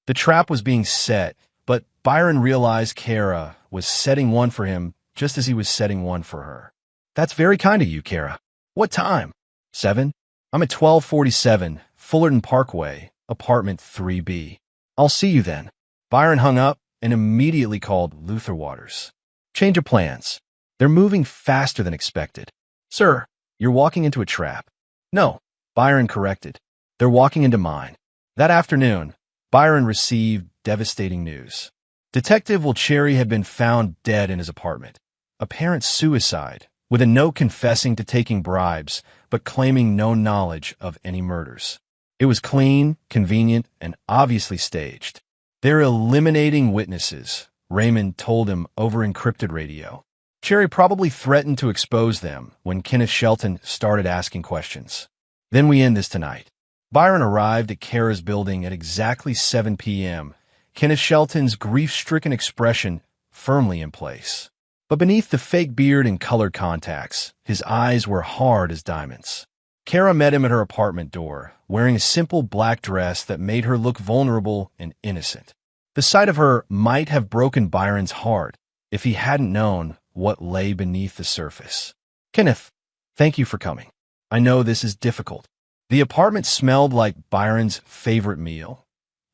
The trap was being set, but Byron realized Kara was setting one for him just as he was setting one for her. That's very kind of you, Kara. What time? 7? I'm at 1247 Fullerton Parkway, apartment 3B. I'll see you then. Byron hung up and immediately called Luther Waters. Change of plans. They're moving faster than expected. Sir, you're walking into a trap. No, Byron corrected. They're walking into mine. That afternoon, Byron received devastating news. Detective Cherry had been found dead in his apartment. Apparent suicide, with a note confessing to taking bribes, but claiming no knowledge of any murders. It was clean, convenient, and obviously staged. "They're eliminating witnesses," Raymond told him over encrypted radio. Cherry probably threatened to expose them when Kenneth Shelton started asking questions. "Then we end this tonight." Byron arrived at Kara's building at exactly 7 p.m., Kenneth Shelton's grief-stricken expression firmly in place. But beneath the fake beard and colored contacts, his eyes were hard as diamonds. Kara met him at her apartment door, wearing a simple black dress that made her look vulnerable and innocent. The sight of her might have broken Byron's heart if he hadn't known what lay beneath the surface. "Kenneth, thank you for coming. I know this is difficult." The apartment smelled like Byron's favorite meal,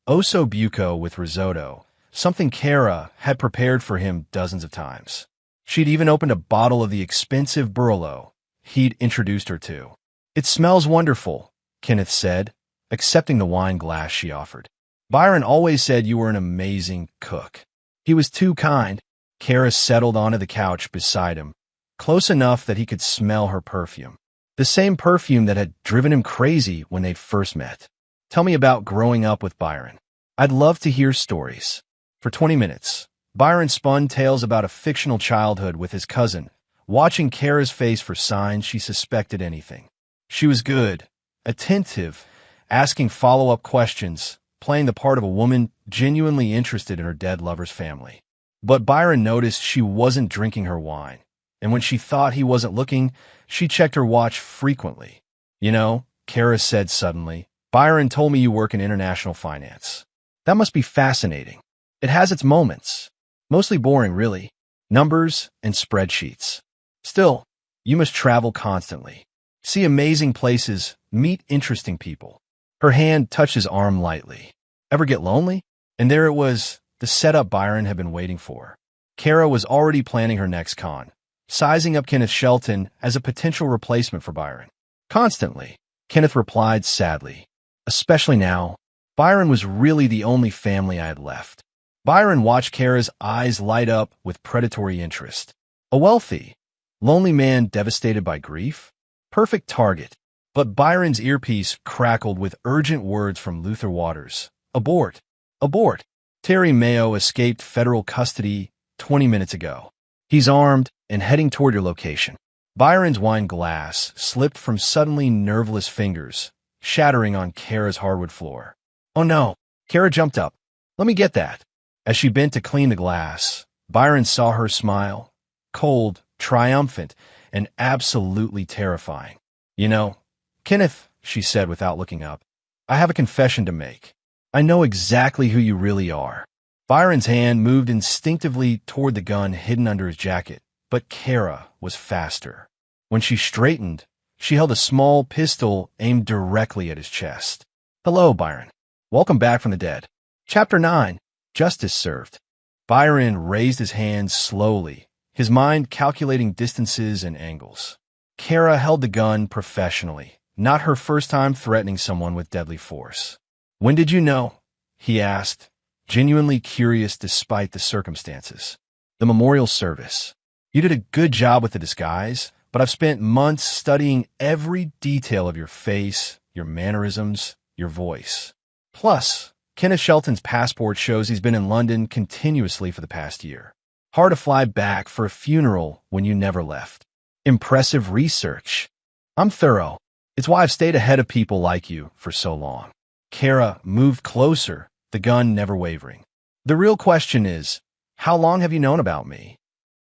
osso buco with risotto, something Kara had prepared for him dozens of times. She'd even opened a bottle of the expensive Burlo he'd introduced her to. "It smells wonderful," Kenneth said, accepting the wine glass she offered. "Byron always said you were an amazing cook." He was too kind. Kara settled onto the couch beside him, close enough that he could smell her perfume. The same perfume that had driven him crazy when they'd first met. "Tell me about growing up with Byron. I'd love to hear stories." For 20 minutes, Byron spun tales about a fictional childhood with his cousin, watching Kara's face for signs she suspected anything. She was good, attentive, asking follow-up questions, playing the part of a woman genuinely interested in her dead lover's family. But Byron noticed she wasn't drinking her wine, and when she thought he wasn't looking, she checked her watch frequently. "You know," Kara said suddenly, "Byron told me you work in international finance. That must be fascinating. It has its moments. Mostly boring, really. Numbers and spreadsheets. Still, you must travel constantly. See amazing places, meet interesting people." Her hand touched his arm lightly. "Ever get lonely?" And there it was, the setup Byron had been waiting for. Kara was already planning her next con, sizing up Kenneth Shelton as a potential replacement for Byron. "Constantly," Kenneth replied sadly. "Especially now. Byron was really the only family I had left." Byron watched Kara's eyes light up with predatory interest. A wealthy, lonely man devastated by grief? Perfect target. But Byron's earpiece crackled with urgent words from Luther Waters. "Abort! Abort! Terry Mayo escaped federal custody 20 minutes ago. He's armed and heading toward your location." Byron's wine glass slipped from suddenly nerveless fingers, shattering on Kara's hardwood floor. "Oh no!" Kara jumped up. "Let me get that." As she bent to clean the glass, Byron saw her smile, cold, triumphant, and absolutely terrifying. "You know, Kenneth," she said without looking up, "I have a confession to make. I know exactly who you really are." Byron's hand moved instinctively toward the gun hidden under his jacket, but Kara was faster. When she straightened, she held a small pistol aimed directly at his chest. "Hello, Byron. Welcome back from the dead." Chapter 9. Justice Served. Byron raised his hands slowly, his mind calculating distances and angles. Kara held the gun professionally, not her first time threatening someone with deadly force. "When did you know?" he asked, genuinely curious despite the circumstances. "The memorial service. You did a good job with the disguise, but I've spent months studying every detail of your face, your mannerisms, your voice. Plus, Kenneth Shelton's passport shows he's been in London continuously for the past year. Hard to fly back for a funeral when you never left. Impressive research. I'm thorough. It's why I've stayed ahead of people like you for so long." Kara moved closer, the gun never wavering. "The real question is, how long have you known about me?"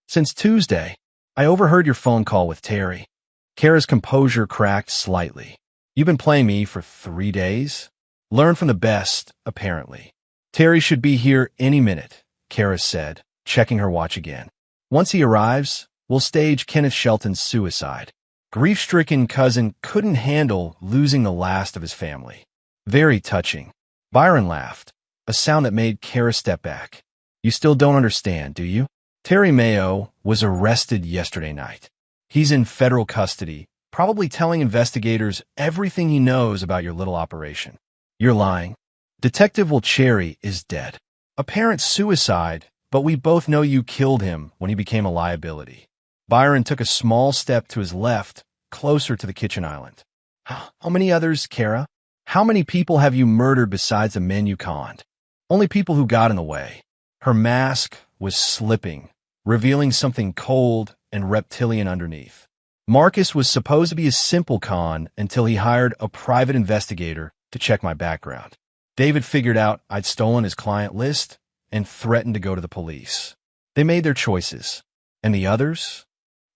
"Since Tuesday. I overheard your phone call with Terry." Kara's composure cracked slightly. "You've been playing me for 3 days? Learn from the best, apparently." "Terry should be here any minute," Kara said, checking her watch again. "Once he arrives, we'll stage Kenneth Shelton's suicide." Grief-stricken cousin couldn't handle losing the last of his family. Very touching. Byron laughed, a sound that made Kara step back. "You still don't understand, do you? Terry Mayo was arrested yesterday night. He's in federal custody, probably telling investigators everything he knows about your little operation." "You're lying. Detective Wilcherry is dead. Apparent suicide, but we both know you killed him when he became a liability." Byron took a small step to his left, closer to the kitchen island. How many others, Kara? How many people have you murdered besides the men you conned? Only people who got in the way. Her mask was slipping, revealing something cold and reptilian underneath. Marcus was supposed to be a simple con until he hired a private investigator to check my background. David figured out I'd stolen his client list and threatened to go to the police. They made their choices. And the others?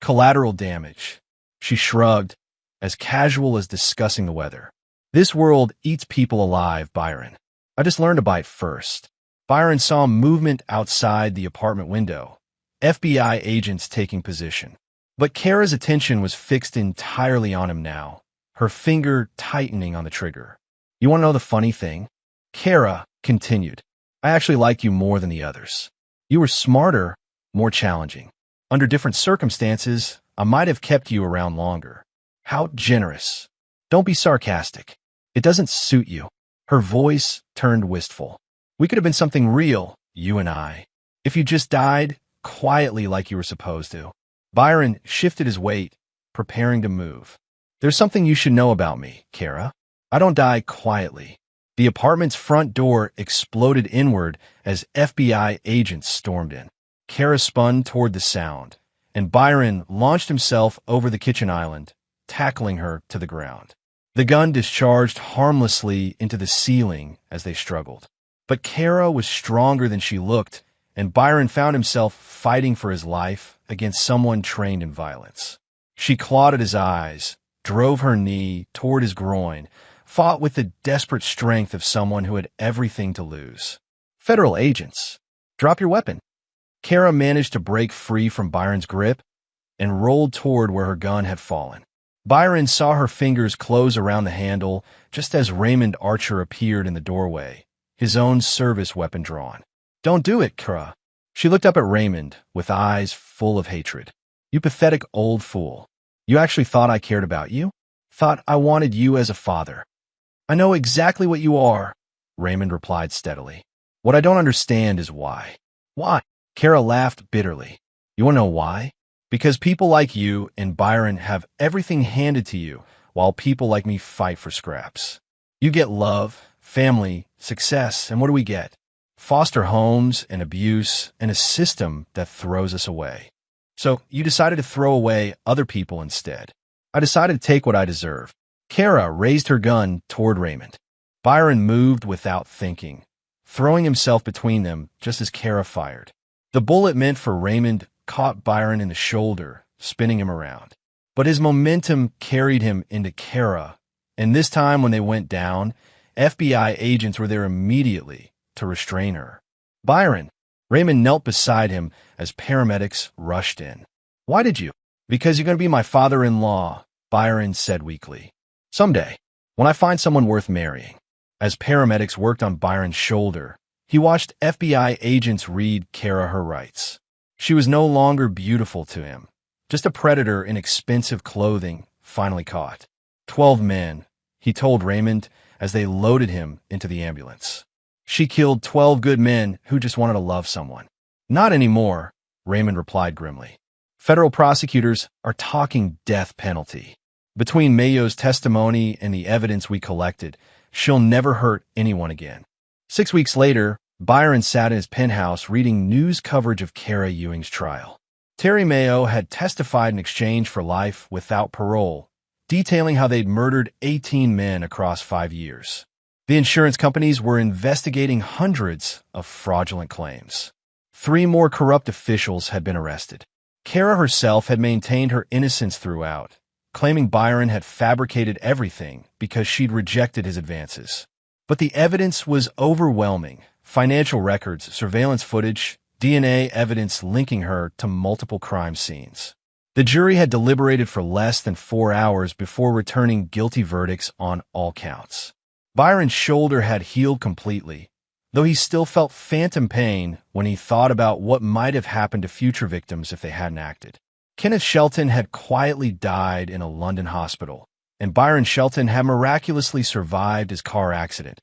Collateral damage. She shrugged, as casual as discussing the weather. This world eats people alive, Byron. I just learned to bite first. Byron saw movement outside the apartment window. FBI agents taking position. But Kara's attention was fixed entirely on him now, her finger tightening on the trigger. You want to know the funny thing? Kara continued. I actually like you more than the others. You were smarter, more challenging. Under different circumstances, I might have kept you around longer. How generous. Don't be sarcastic. It doesn't suit you. Her voice turned wistful. We could have been something real, you and I. If you just died quietly like you were supposed to. Byron shifted his weight, preparing to move. There's something you should know about me, Kara. I don't die quietly. The apartment's front door exploded inward as FBI agents stormed in. Kara spun toward the sound, and Byron launched himself over the kitchen island, tackling her to the ground. The gun discharged harmlessly into the ceiling as they struggled. But Kara was stronger than she looked, and Byron found himself fighting for his life against someone trained in violence. She clawed at his eyes, drove her knee toward his groin, fought with the desperate strength of someone who had everything to lose. Federal agents, drop your weapon. Kara managed to break free from Byron's grip and rolled toward where her gun had fallen. Byron saw her fingers close around the handle just as Raymond Archer appeared in the doorway, his own service weapon drawn. Don't do it, Kara. She looked up at Raymond with eyes full of hatred. You pathetic old fool. You actually thought I cared about you? Thought I wanted you as a father. I know exactly what you are, Raymond replied steadily. What I don't understand is why. Why? Kara laughed bitterly. You want to know why? Because people like you and Byron have everything handed to you, while people like me fight for scraps. You get love, family, success, and what do we get? Foster homes and abuse and a system that throws us away. So you decided to throw away other people instead. I decided to take what I deserve. Kara raised her gun toward Raymond. Byron moved without thinking, throwing himself between them just as Kara fired. The bullet meant for Raymond caught Byron in the shoulder, spinning him around. But his momentum carried him into Kara, and this time when they went down, FBI agents were there immediately to restrain her. Byron! Raymond knelt beside him as paramedics rushed in. Why did you? Because you're going to be my father-in-law, Byron said weakly. Someday, when I find someone worth marrying. As paramedics worked on Byron's shoulder, he watched FBI agents read Kara her rights. She was no longer beautiful to him, just a predator in expensive clothing finally caught. 12 men, he told Raymond as they loaded him into the ambulance. She killed 12 good men who just wanted to love someone. Not anymore, Raymond replied grimly. Federal prosecutors are talking death penalty. Between Mayo's testimony and the evidence we collected, she'll never hurt anyone again. 6 weeks later, Byron sat in his penthouse reading news coverage of Kara Ewing's trial. Terry Mayo had testified in exchange for life without parole, detailing how they'd murdered 18 men across 5 years. The insurance companies were investigating hundreds of fraudulent claims. 3 more corrupt officials had been arrested. Kara herself had maintained her innocence throughout, claiming Byron had fabricated everything because she'd rejected his advances. But the evidence was overwhelming. Financial records, surveillance footage, DNA evidence linking her to multiple crime scenes. The jury had deliberated for less than 4 hours before returning guilty verdicts on all counts. Byron's shoulder had healed completely, though he still felt phantom pain when he thought about what might have happened to future victims if they hadn't acted. Kenneth Shelton had quietly died in a London hospital, and Byron Shelton had miraculously survived his car accident,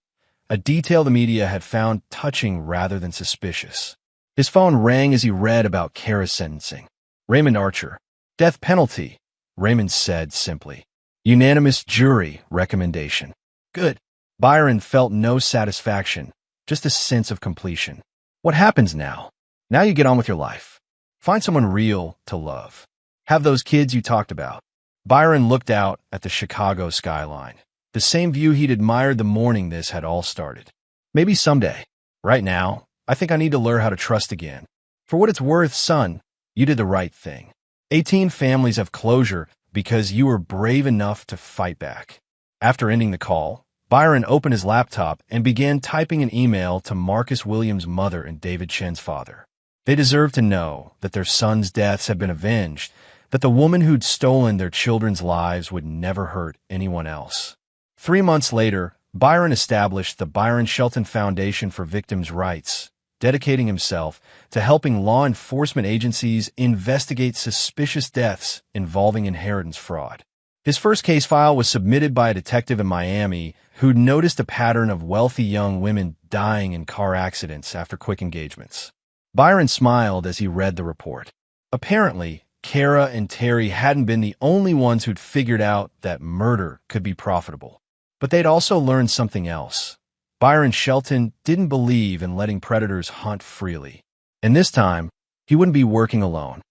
a detail the media had found touching rather than suspicious. His phone rang as he read about Kara's sentencing. Raymond Archer, Death penalty, Raymond said simply. Unanimous jury recommendation. Good. Byron felt no satisfaction, just a sense of completion. What happens now? Now you get on with your life. Find someone real to love. Have those kids you talked about. Byron looked out at the Chicago skyline, the same view he'd admired the morning this had all started. Maybe someday. Right now, I think I need to learn how to trust again. For what it's worth, son, you did the right thing. 18 families have closure because you were brave enough to fight back. After ending the call, Byron opened his laptop and began typing an email to Marcus Williams' mother and David Chen's father. They deserved to know that their sons' deaths had been avenged, that the woman who'd stolen their children's lives would never hurt anyone else. 3 months later, Byron established the Byron Shelton Foundation for Victims' Rights, dedicating himself to helping law enforcement agencies investigate suspicious deaths involving inheritance fraud. His first case file was submitted by a detective in Miami who'd noticed a pattern of wealthy young women dying in car accidents after quick engagements. Byron smiled as he read the report. Apparently, Kara and Terry hadn't been the only ones who'd figured out that murder could be profitable. But they'd also learned something else. Byron Shelton didn't believe in letting predators hunt freely. And this time, he wouldn't be working alone.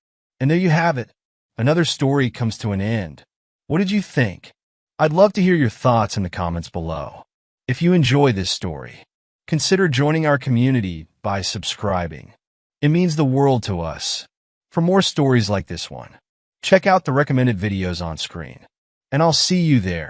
And there you have it. Another story comes to an end. What did you think? I'd love to hear your thoughts in the comments below. If you enjoy this story, consider joining our community by subscribing. It means the world to us. For more stories like this one, check out the recommended videos on screen. And I'll see you there.